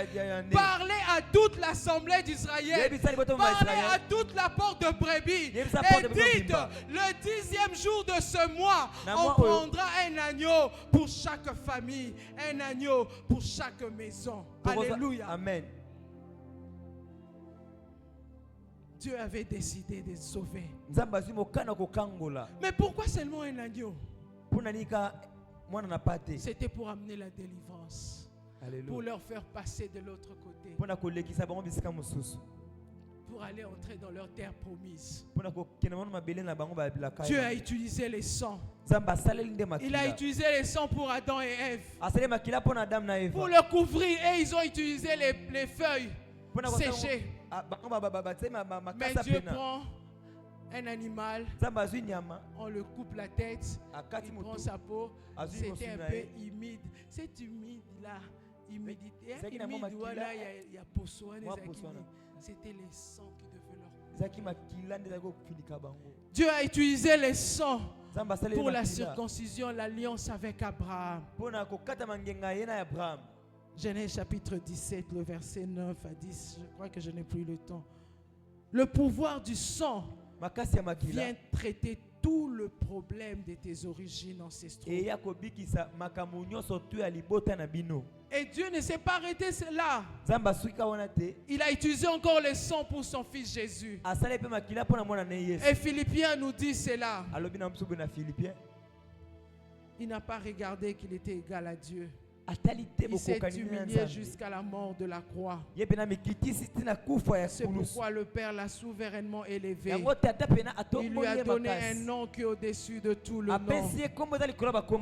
Parlez à toute l'assemblée d'Israël. Parlez à toute la porte de brebis. Et dites, le 10e jour de ce mois, on prendra un agneau pour chaque famille, un agneau pour chaque maison. Alléluia. Amen. Dieu avait décidé de sauver. Mais pourquoi seulement un agneau? C'était pour amener la délivrance. Alléluia. Pour leur faire passer de l'autre côté. Pour aller entrer dans leur terre promise. Dieu a utilisé les sangs. Il a utilisé les sangs pour Adam et Ève. Pour le couvrir, et ils ont utilisé les feuilles séchées. Mais Dieu prend un animal, on le coupe la tête, il prend sa peau. C'était un peu humide. C'est humide là, humidité. Humide, voilà, il y a poisson. C'était les sangs qui devaient leur couvrir. Dieu a utilisé les sangs pour la circoncision, l'alliance avec Abraham. Genèse chapitre 17, le verset 9 à 10. Je crois que je n'ai plus le temps. Le pouvoir du sang vient traiter tout le problème de tes origines ancestrales. Et Dieu ne s'est pas arrêté là. Il a utilisé encore le sang pour son fils Jésus. Et Philippiens nous dit cela. Il n'a pas regardé qu'il était égal à Dieu. Il s'est humilié jusqu'à la mort de la croix. C'est pourquoi le Père l'a souverainement élevé. Il lui a donné un nom qui est au-dessus de tout le nom.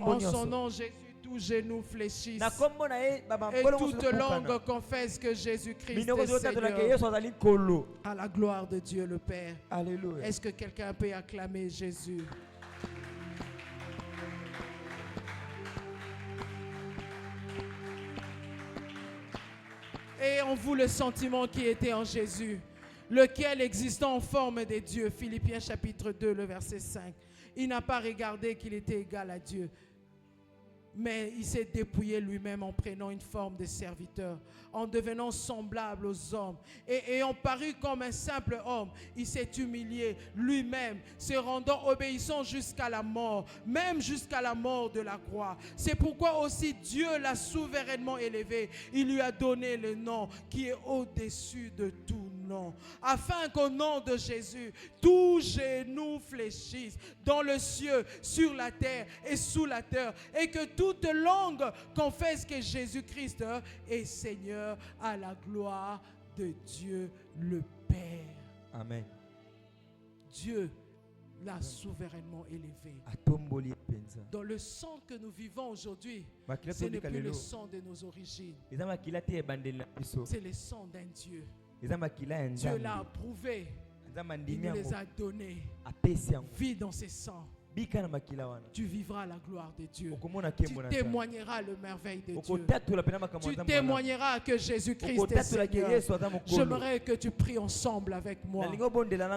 En son nom, Jésus, tout genou fléchisse. Et toute langue confesse que Jésus-Christ est Seigneur. À la gloire de Dieu le Père. Alléluia. Est-ce que quelqu'un peut acclamer Jésus? Et en vous le sentiment qui était en Jésus, lequel existant en forme de Dieu, Philippiens chapitre 2, le verset 5, il n'a pas regardé qu'il était égal à Dieu, mais il s'est dépouillé lui-même en prenant une forme de serviteur, en devenant semblable aux hommes. Et ayant paru comme un simple homme, il s'est humilié lui-même, se rendant obéissant jusqu'à la mort, même jusqu'à la mort de la croix. C'est pourquoi aussi Dieu l'a souverainement élevé. Il lui a donné le nom qui est au-dessus de tout nom, afin qu'au nom de Jésus, tout genou fléchisse dans le ciel, sur la terre et sous la terre, et que toute langue confesse que Jésus-Christ est Seigneur, à la gloire de Dieu le Père. Amen. Dieu l'a souverainement élevé. Dans le sang que nous vivons aujourd'hui, ce n'est plus le sang de nos origines. C'est le sang d'un Dieu. Dieu l'a approuvé. Il nous les a donnés. Vis dans ses sangs. Tu vivras la gloire de Dieu. Tu témoigneras le merveille de Dieu. Tu témoigneras que Jésus-Christ est Seigneur. J'aimerais que tu pries ensemble avec moi.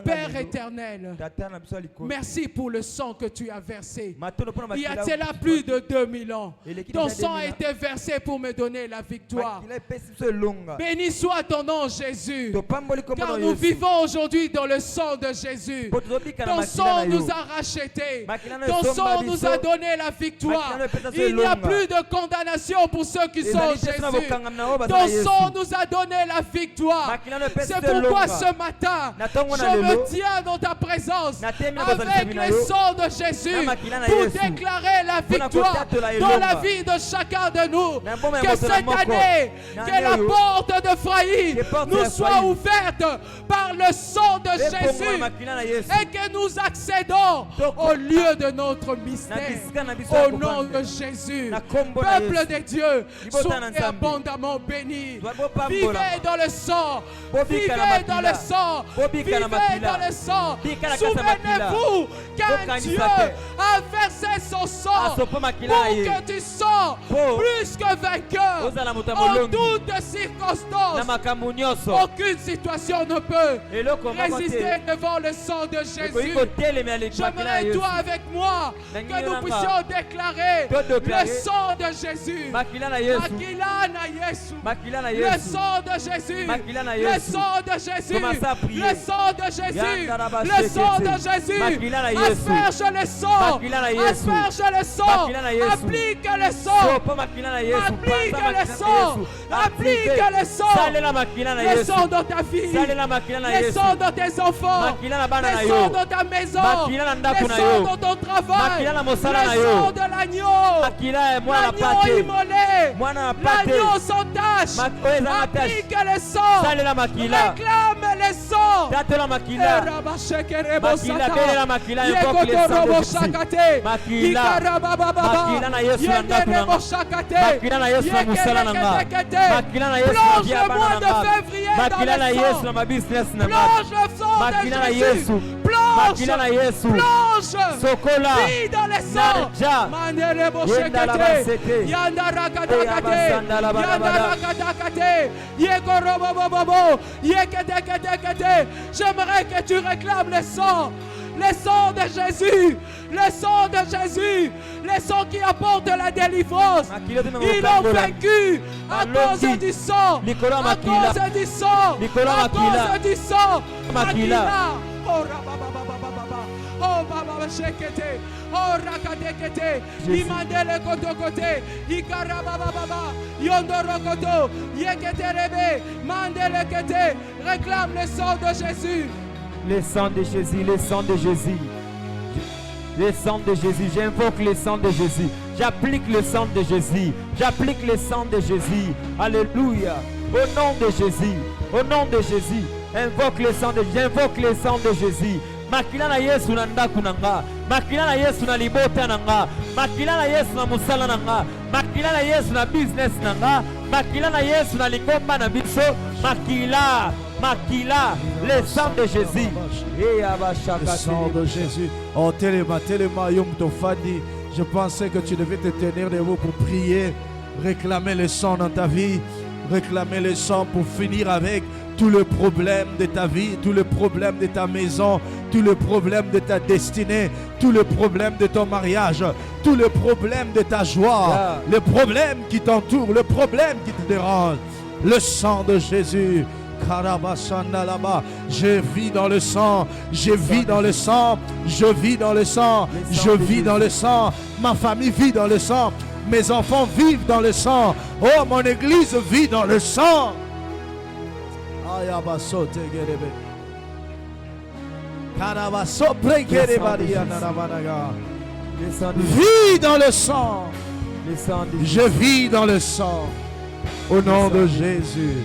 Père éternel, merci pour le sang que tu as versé. Il y a cela plus de 2000 ans. Ton sang a été versé pour me donner la victoire. Béni soit ton nom, Jésus. Car nous vivons aujourd'hui dans le sang de Jésus. Ton sang nous a rachetés. Ton sang nous a donné la victoire. Il n'y a plus de condamnation pour ceux qui sont en Jésus. Ton sang nous a donné la victoire. C'est pourquoi ce matin, je me tiens dans ta présence avec le sang de Jésus pour déclarer la victoire dans la vie de chacun de nous. Que cette année, que la porte de Pharaï nous soit ouverte par le sang de Jésus et que nous accédons au lieu de notre mystère. Au nom de Jésus, peuple de Dieu, soyez abondamment bénis. Vivez dans le sang. Vivez dans le sang. Vivez dans le sang. Souvenez-vous qu'un Dieu a versé son sang pour que tu sois plus que vainqueur. En toutes circonstances, aucune situation ne peut résister devant le sang de Jésus. J'aimerais toi avec moi que nous puissions déclarer le sang de Jésus. Le sang de Jésus. Le sang de Jésus. Le sang de Jésus. Le sang de Jésus. Asperge le sang sang. Asperge le sang. Applique le sang. Applique le sang. Applique le sang. Le sang dans ta vie. Le sang dans tes enfants. Le sang dans ta maison. Le sang dans ton travail. Le sang de l'agneau. L'agneau immolé. L'agneau sans tache. Applique le sang. Réclame le sang. Plonge le mois de février dans le sang. Plonge le sang de Jésus. Plonge. Vie dans le sang. Mandele boshekete. Yanda rakadakate. Yanda rakadakate. Yekorobobobobo. Yeketekete. J'aimerais que tu réclames le sang. Le sang de Jésus, le sang de Jésus, le sang qui apporte la délivrance. Ils l'ont vaincu à cause du sang, à cause du sang, à cause du sang. Makila. Oh rabababababa. Oh baba shekete. Oh rakadekete. Imandele kotokote. Ikarabababa. Yondorokoto. Yeketerebe. Mandele kete. Réclame le sang de Jésus. Le sang de Jésus, le sang de Jésus. Le sang de Jésus, j'invoque le sang de Jésus. J'applique le sang de Jésus. J'applique le sang de Jésus. Alléluia. Au nom de Jésus. Au nom de Jésus. Invoque le sang de Jésus. J'invoque le sang de Jésus. Makila na Yesu na ndaku nanga. Makila na Yesu na libota nanga. Makila na Yesu na musala nanga. Makila na Yesu na business nanga. Makila na Yesu na lingomba na biso. Makila. Makila, le sang de Jésus. Le sang de Jésus. Oh, Téléma, Yom Tofadi. Je pensais que tu devais te tenir debout pour prier. Réclamer le sang dans ta vie. Réclamer le sang pour finir avec tout le problème de ta vie, tout le problème de ta maison, tout le problème de ta destinée, tout le problème de ton mariage, tout le problème de ta joie, le problème qui t'entoure, le problème qui te dérange. Le sang de Jésus. Je vis dans le sang, je vis dans le sang, je vis dans le sang, je vis dans le sang, ma famille vit dans le sang, mes enfants vivent dans le sang, oh mon église vit dans le sang. Vis dans le sang, je vis dans le sang, au nom de Jésus.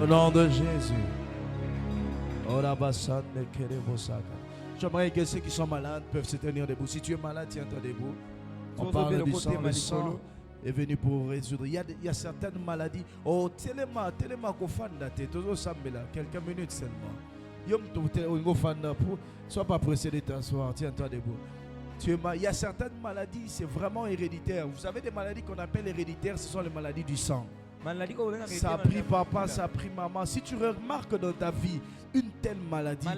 Au nom de Jésus. J'aimerais que ceux qui sont malades peuvent se tenir debout. Si tu es malade, tiens-toi debout. On parle du sang. Le sang est venu pour résoudre. Il y a certaines maladies. Oh, tellement quelques minutes seulement. Sois pas pressé de t'asseoir. Tiens-toi debout. Il y a certaines maladies, c'est vraiment héréditaire. Vous avez des maladies qu'on appelle héréditaires, ce sont les maladies du sang. Ça a pris papa, ça a pris maman. Si tu remarques dans ta vie une telle maladie,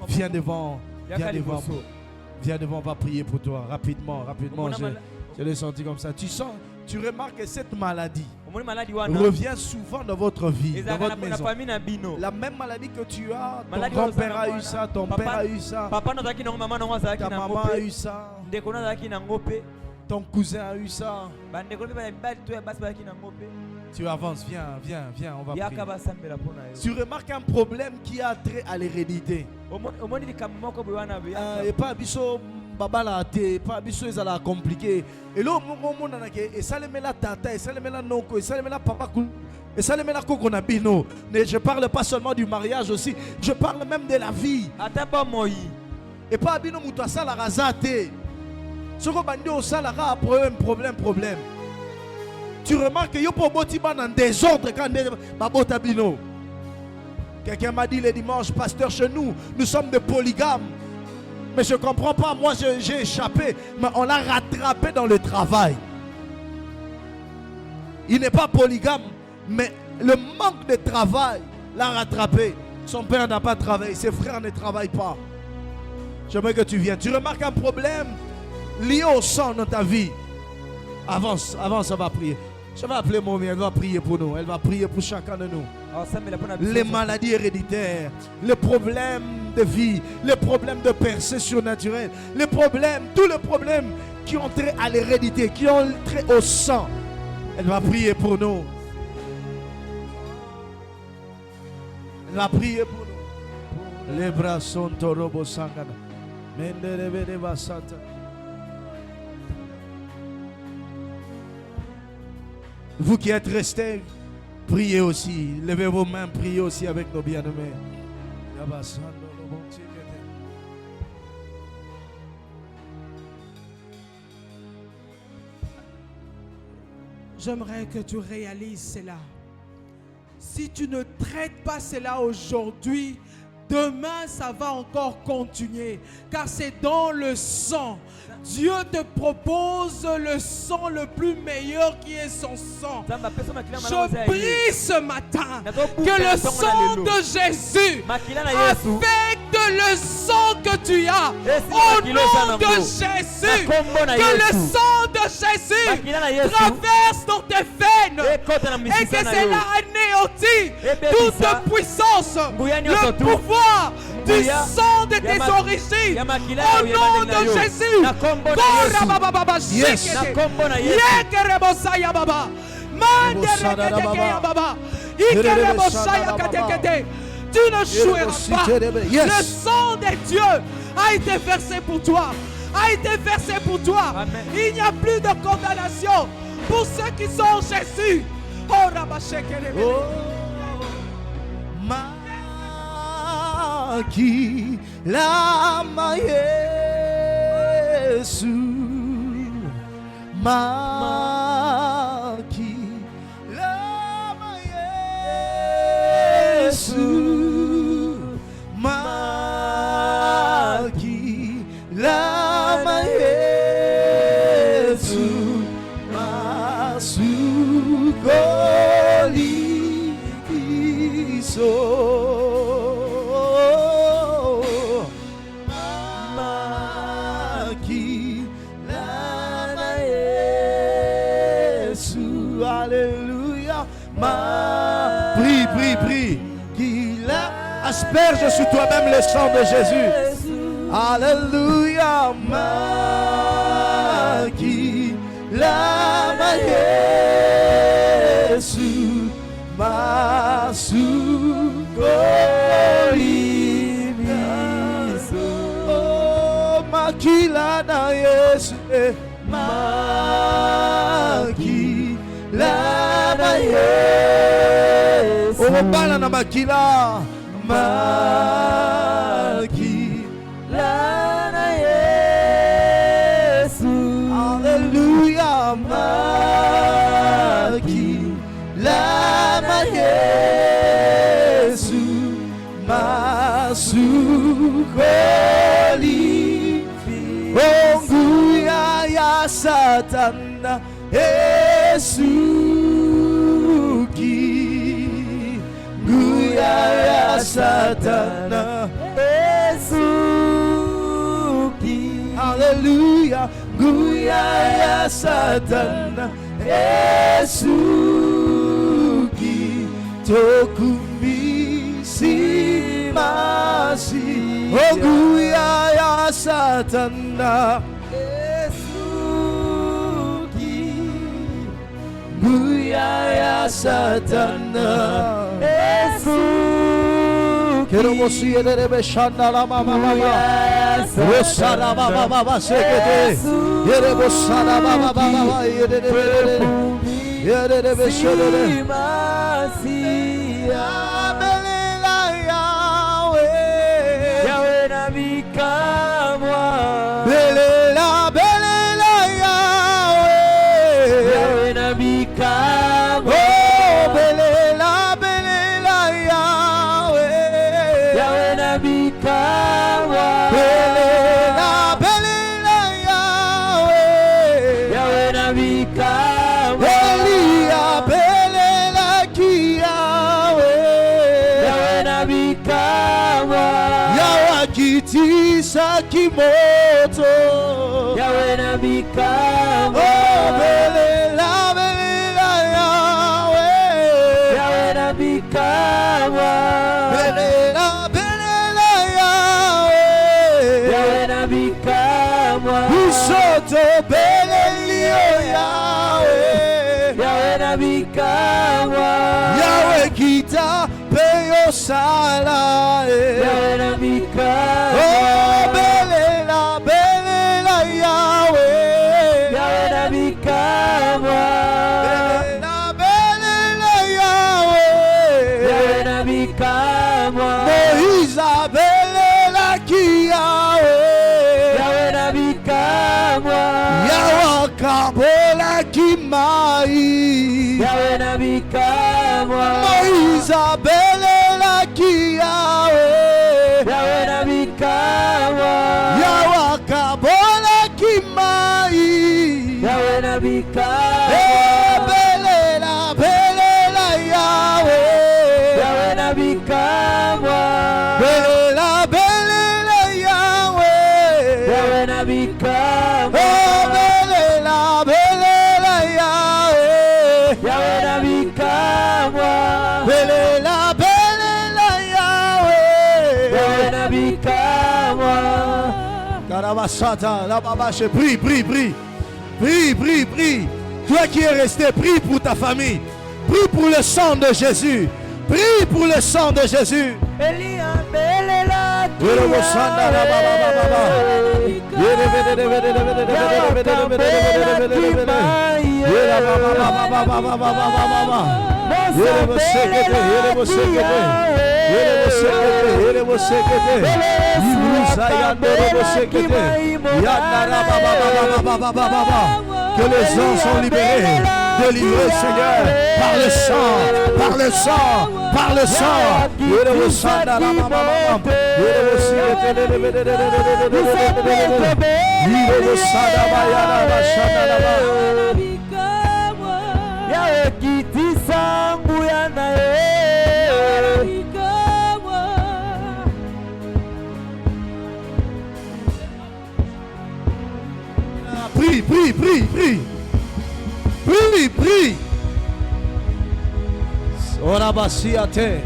viens devant, on va prier pour toi. Rapidement. Je l'ai senti comme ça. Tu remarques que cette maladie revient souvent dans votre vie, dans votre maison. La même maladie que tu as, ton grand-père a eu ça, ton père a eu ça, ta maman a eu ça, ton cousin a eu ça. Tu avances, viens, on va prier. Tu remarques un problème qui a trait à l'hérédité. Et pas biso babala te, pas biso ezala compliqué. Et là et ça le met la tata, et ça le met la noko, et ça le met la papa. Et ça le met la koko na bino. Mais je parle pas seulement du mariage aussi, je parle même de la vie. Et pas bino muto ça la razate. Ce qu'on bandi au salara problème. Tu remarques que yo po boti ban en désordre quand babota bino. Quelqu'un m'a dit le dimanche, pasteur, chez nous sommes des polygames. Mais je ne comprends pas, moi j'ai échappé, mais on l'a rattrapé dans le travail. Il n'est pas polygame, mais le manque de travail l'a rattrapé. Son père n'a pas travaillé, ses frères ne travaillent pas. J'aimerais que tu viennes. Tu remarques un problème lié au sang dans ta vie. Avance, on va prier. Je vais appeler mon mère, elle va prier pour nous. Elle va prier pour chacun de nous. Les maladies héréditaires, les problèmes de vie, les problèmes de percée surnaturelle, les problèmes, tous les problèmes qui ont trait à l'hérédité, qui ont trait au sang. Elle va prier pour nous. Elle va prier pour nous. Les bras sont au robot sangana. Vous qui êtes restés, priez aussi. Levez vos mains, priez aussi avec nos bien-aimés. J'aimerais que tu réalises cela. Si tu ne traites pas cela aujourd'hui, demain ça va encore continuer. Car c'est dans le sang. Dieu te propose le sang le plus meilleur qui est son sang. Je prie ce matin que le sang de Jésus affecte le sang que tu as. Au nom de Jésus, que le sang de Jésus traverse dans tes veines et que cela anéantit toute puissance, le pouvoir du sang de tes origines. Au nom de Jésus. Yes. Tu ne joueras pas. Le sang de Dieu a été versé pour toi. A été versé pour toi. Amen. Il n'y a plus de condamnation pour ceux qui sont en Jésus. Maki lama Yesu, maki lama Yesu, maki lama Yesu, masukoli kiso. Prie. Qu'il asperge sur toi-même le sang de Jésus. Alléluia. Maki lama Yesu, masukoli miso. Oh, maki lana Yesu, maki lana Yesu. Oh, bala na makila, maki lana Yesu. Hallelujah, maki lana Yesu, masukoli. Oh, nguya ya Satana Yesu ki. Ya Satana Yesuki. Hallelujah. Guya ya Satana Yesuki. Tokumi simasi. Oh, guya ya Satana Yesuki. Guya ya Satana Queremos ir de beshanda la mama mama, rosara mama mama sekete, queremos sara mama mama, yere de beshore, belela Yahweh, Yahweh na mikamwa, belela Yahweh, Yahweh na mikamwa. Sakimoto Yahweh na mikamo. Oh, belela Yahweh, Yahweh na mikamo. Belela nabikamwa Usoto belelio Yahweh Yahweh nabikamwa Yahweh kita peyo sala Yahweh nabikamwa Oh belela belela Yahweh Yahweh nabikamwa belela belela Yahweh Yahweh nabikamwa Moïse belela ki Yahweh Yahweh nabikamwa Yahweh kabola ki mai Yahweh nabikamwa Moïse belela ki Yahweh Yahweh nabikamwa Yahweh kabola ki mai Yahweh nabikamwa belela belela Yahweh Yahweh nabikamwa belela belela Yahweh Yahweh nabikamwa belela belela Yahweh Yahweh nabikamwa belela belela Yahweh Yahweh nabikamwa Karabasata la babache prie prie prie prie prie prie toi qui es resté prie pour ta famille prie pour le sang de Jésus prie pour le sang de Jésus Elia belela que les gens sont libérés, délivrés, Seigneur, par le sang, par le sang, par le sang. Yahweh kiti sangu Prie, prie, prie, prie. Prie, prie. Sora basiate.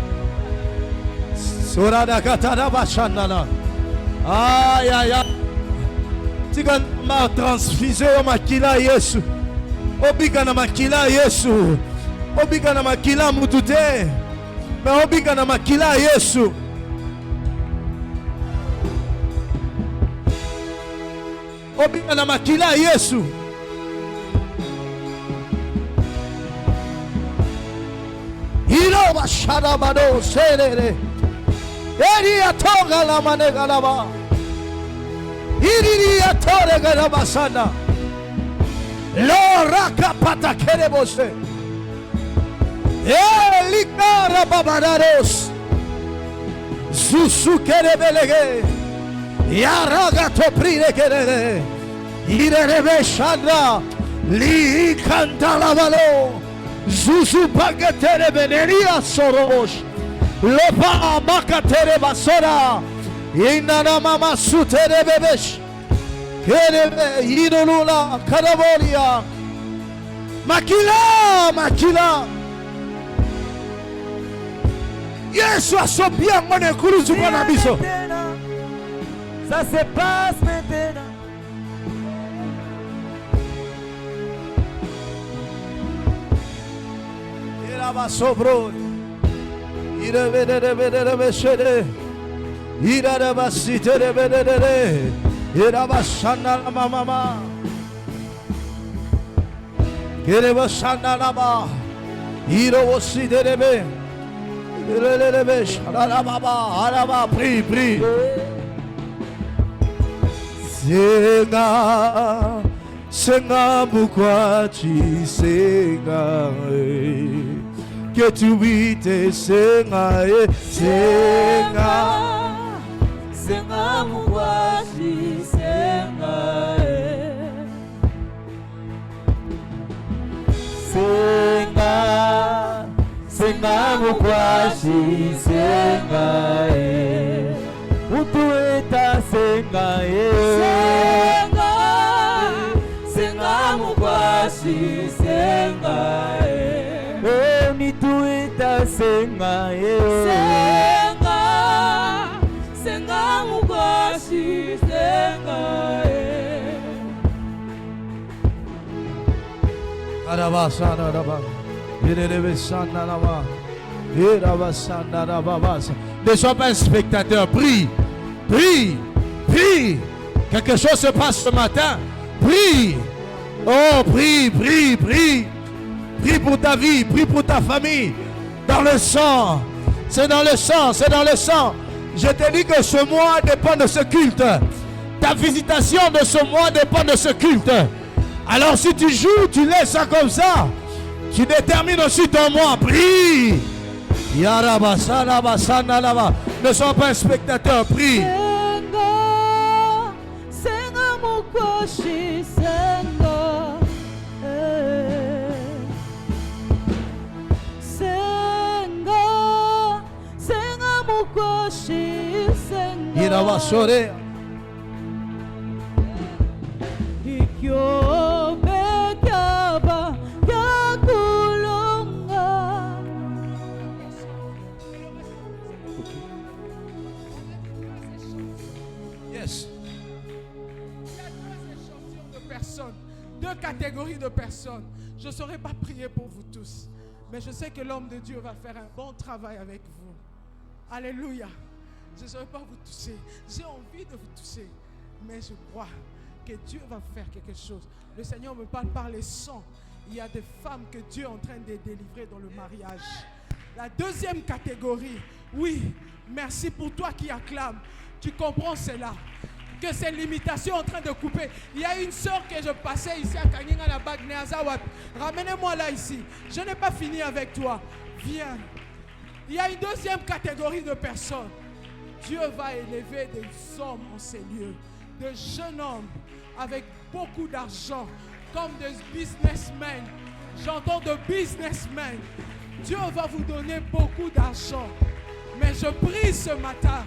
Sora da katana bashanana. Aïe, aïe, aïe. Tigan ma transfusé au makila Yesu. Obika na makila Yesu. Obika na makila mutute. Mais obika na makila Yesu. Obika na makila Yesu. Hilo bashada bado serere. Eri atonga la manega laba. Iri atore galaba sana. Lo raka patakere bose. Elikara babadaros. Susu kere belege. Yaraga toprire kere. Irebe shanda. Li kantala valo. Zuzu bagatere beneria sorobosh. Lopa makatere basora. Inana mama sutere bebesh. Kerebe idolula karabolia. Makila, makila. Yesu asobia mwane kuruzu kwa biso. Ça se passe maintenant. Iraba sobro. Irebe shere. Iraba sitere bedere. Iraba shana mama. Iraba shana laba. Iro siderebe. Irebe shana baba. Araba prie prie. Senga, senga mukwachi senga que tu vite senga senga Senga mukwachi senga Senga Senga mukwachi senga Utueta senga Senga Senga mukwashi senga Nitueta senga Senga Senga mukwashi senga Ne sois pas un spectateur, prie, prie, prie. Quelque chose se passe ce matin. Prie. Oh, prie, prie, prie. Prie pour ta vie, prie pour ta famille. Dans le sang. C'est dans le sang, c'est dans le sang. Je te dis que ce mois dépend de ce culte. Ta visitation de ce mois dépend de ce culte. Alors si tu joues, tu laisses ça comme ça. Tu détermines aussi ton mois. Prie. Ne sois pas un spectateur, prie. Deux catégories de personnes. Je ne saurais pas prier pour vous tous, mais je sais que l'homme de Dieu va faire un bon travail avec vous. Alléluia. Je ne saurais pas vous toucher. J'ai envie de vous toucher, mais je crois que Dieu va faire quelque chose. Le Seigneur me parle par les sons. Il y a des femmes que Dieu est en train de délivrer dans le mariage. La deuxième catégorie, oui, merci pour toi qui acclames. Tu comprends cela, que ces limitations sont en train de couper. Il y a une soeur que je passais ici à Kanginga la Bague Neazawat. Ramenez-moi là ici. Je n'ai pas fini avec toi. Viens. Il y a une deuxième catégorie de personnes. Dieu va élever des hommes en ces lieux. De jeunes hommes avec beaucoup d'argent. Comme des businessmen. J'entends de businessmen. Dieu va vous donner beaucoup d'argent. Mais je prie ce matin.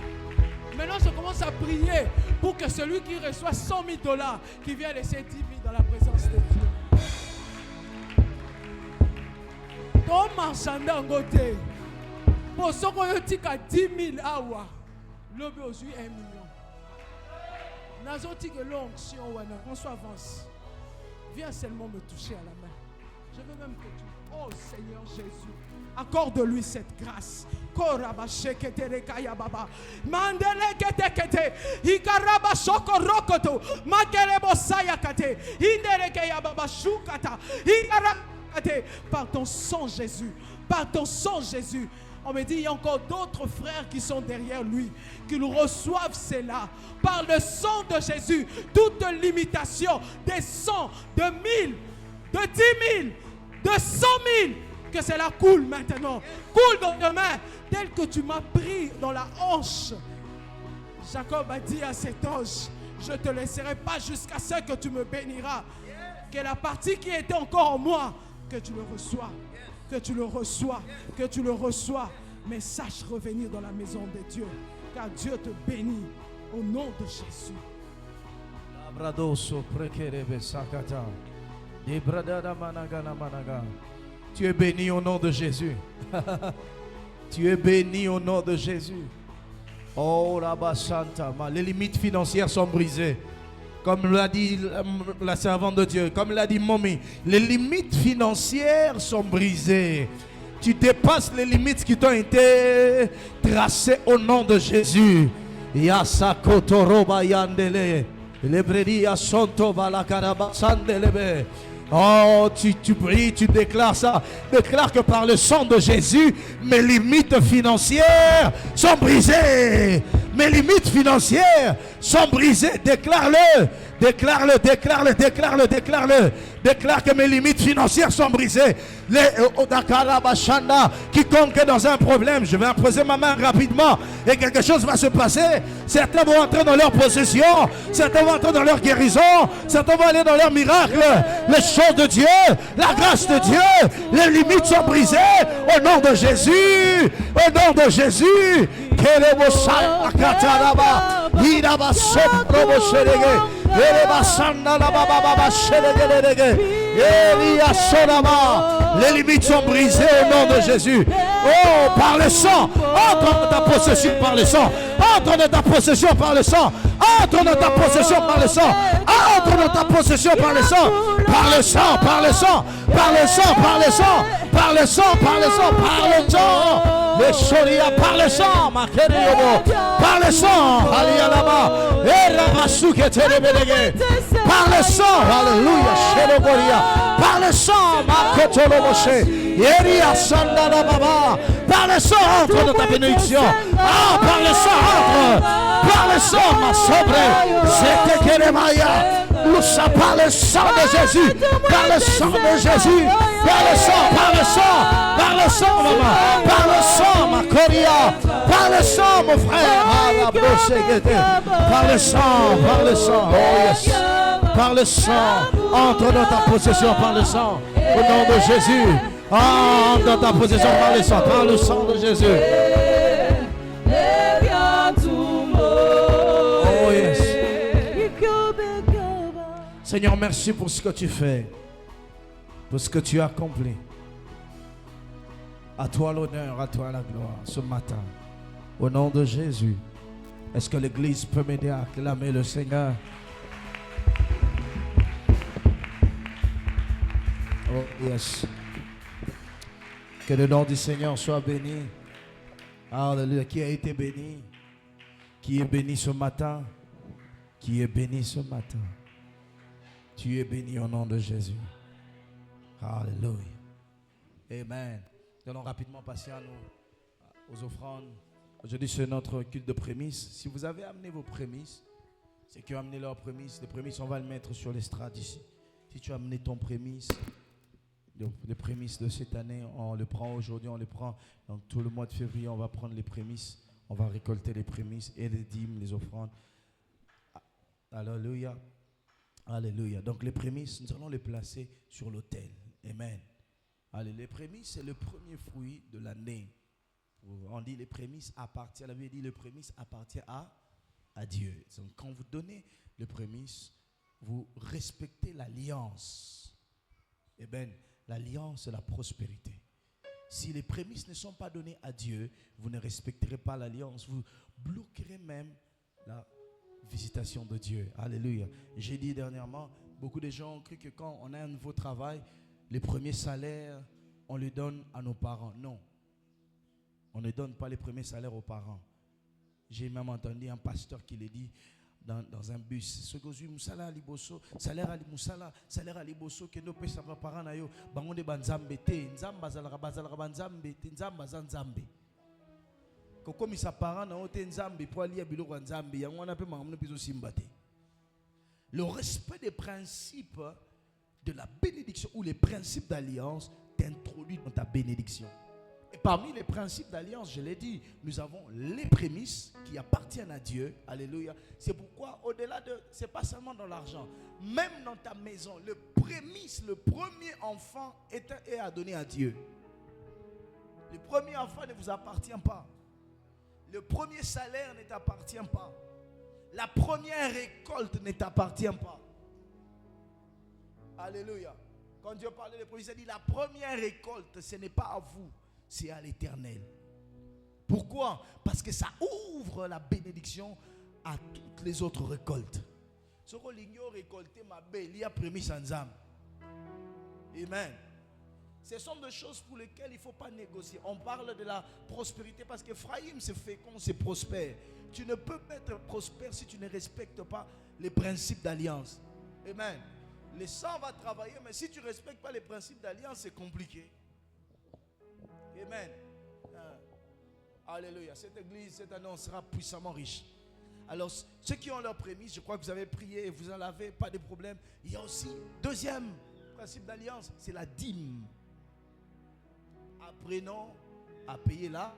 Maintenant, je commence à prier pour que celui qui reçoit $100,000, qui vient laisser 10 000 dans la présence de Dieu. Ton marchand en côté. Pour ceux qui ont 10 000 awa, l'obé aujourd'hui 1 million. Nazoti que l'onction, on soit avance. Viens seulement me toucher à la main. Je veux même que tu... Oh Seigneur Jésus, accorde-lui cette grâce. Koraba shekete rekaya baba. Mandele kete kete. Ikaraba shoko rokoto. Makelebo sayakate. Inderekeya baba shukata. Ikarabate. Par ton sang Jésus. Par ton sang Jésus. On me dit, il y a encore d'autres frères qui sont derrière lui, qu'ils reçoivent cela. Par le sang de Jésus, toute limitation des 100, de 1000, de 10 000, de 100 000, que cela coule maintenant. Coule dans tes mains, tel que tu m'as pris dans la hanche. Jacob a dit à cet ange, je ne te laisserai pas jusqu'à ce que tu me béniras. Que la partie qui était encore en moi, que tu le reçois. Que tu le reçois, que tu le reçois, mais sache revenir dans la maison de Dieu, car Dieu te bénit au nom de Jésus. Tu es béni au nom de Jésus. Tu es béni au nom de Jésus. Oh, les limites financières sont brisées. Comme l'a dit la servante de Dieu, comme l'a dit Mommy, les limites financières sont brisées. Tu dépasses les limites qui t'ont été tracées au nom de Jésus. Oh, tu pries, tu déclares ça. Déclare que par le sang de Jésus, mes limites financières sont brisées. Mes limites financières sont brisées. Déclare-le. Déclare-le, déclare-le, déclare-le, déclare-le. Déclare que mes limites financières sont brisées. Quiconque est dans un problème, je vais imposer ma main rapidement et quelque chose va se passer. Certains vont entrer dans leur possession, certains vont entrer dans leur guérison, certains vont aller dans leur miracle. Les choses de Dieu, la grâce de Dieu, les limites sont brisées au nom de Jésus. Au nom de Jésus. Les limites sont brisées au nom de Jésus. Oh, par le sang. Entre dans ta possession par le sang. Entre dans ta possession par le sang. Entre dans ta possession par le sang. Entre dans ta possession par le sang. Par le sang, par le sang, par le sang, par le sang, par le sang, par le sang, par le sang. Les choria par le sang, ma par le sang, Alialama, et Ramasuke Terebelege, par le sang, Alléluia, Shelogoria, par le sang, Makotolo Moshe, Yeria Sandana Baba, par le sang, entre dans ta bénédiction, ah, par le sang, entre, par le sang, ma sobre, c'était Keremaya. Loussa par le sang de Jésus, par le sang de Jésus, par le sang, par le sang, par le sang, maman, par le sang, ma coria, par le sang, mon frère, par le sang, oh yes, par le sang, entre dans ta possession par le sang, au nom de Jésus, entre dans ta possession par le sang de Jésus. Oh yes. Seigneur, merci pour ce que tu fais, pour ce que tu as accompli. À toi l'honneur, à toi la gloire ce matin. Au nom de Jésus, est-ce que l'Église peut m'aider à acclamer le Seigneur? Oh yes. Que le nom du Seigneur soit béni. Alléluia. Qui a été béni? Qui est béni ce matin? Qui est béni ce matin? Tu es béni au nom de Jésus. Alléluia. Amen. Nous allons rapidement passer à nous, aux offrandes. Aujourd'hui, c'est notre culte de prémices. Si vous avez amené vos prémices, ceux qui ont amené leurs prémices, les prémices, on va le mettre sur l'estrade ici. Si tu as amené ton prémisse, les prémices de cette année, on le prend aujourd'hui, on les prend. Donc tout le mois de février, on va prendre les prémices. On va récolter les prémices et les dîmes, les offrandes. Alléluia. Alléluia. Donc les prémices, nous allons les placer sur l'autel. Amen. Allez, les prémices, c'est le premier fruit de l'année. On dit les prémices appartiennent, la Bible dit les prémices appartiennent à Dieu. Donc quand vous donnez les prémices, vous respectez l'alliance. Amen. L'alliance, c'est la prospérité. Si les prémices ne sont pas données à Dieu, vous ne respecterez pas l'alliance. Vous bloquerez même la visitation de Dieu. Alléluia. J'ai dit dernièrement, beaucoup de gens ont cru que quand on a un nouveau travail, les premiers salaires, on les donne à nos parents. Non. On ne donne pas les premiers salaires aux parents. J'ai même entendu un pasteur qui le dit dans un bus. Ce que je dis, salaire à liboso, salaire à liboso, que nos parents na yo, bango de banzambe te, nzamba zalaka banzambe te, nzamba zanzambe. Comme sa parent na ote nzambe pour aller à biloko nzambe, yango na pe mangamno biso simbate. Le respect des principes de la bénédiction ou les principes d'alliance t'introduit dans ta bénédiction. Et parmi les principes d'alliance, je l'ai dit, nous avons les prémices qui appartiennent à Dieu. Alléluia. C'est pourquoi, au-delà de, c'est pas seulement dans l'argent, même dans ta maison, le prémisse, le premier enfant est à donner à Dieu. Le premier enfant ne vous appartient pas. Le premier salaire ne t'appartient pas. La première récolte ne t'appartient pas. Alléluia. Quand Dieu parlait des prémices, il dit la première récolte, ce n'est pas à vous. C'est à l'Éternel. Pourquoi? Parce que ça ouvre la bénédiction à toutes les autres récoltes. Ce que l'igno récolté ma belle, il y a prémis sans âme. Amen. Ce sont des choses pour lesquelles il ne faut pas négocier. On parle de la prospérité parce qu'Ephraïm c'est fécond, c'est prospère. Tu ne peux pas être prospère si tu ne respectes pas les principes d'alliance. Amen. Le sang va travailler, mais si tu ne respectes pas les principes d'alliance, c'est compliqué. Amen. Alléluia. Cette église, cette année, on sera puissamment riche. Alors, ceux qui ont leurs prémices, je crois que vous avez prié et vous en avez, pas de problème. Il y a aussi, deuxième principe d'alliance, c'est la dîme. Apprenons à payer la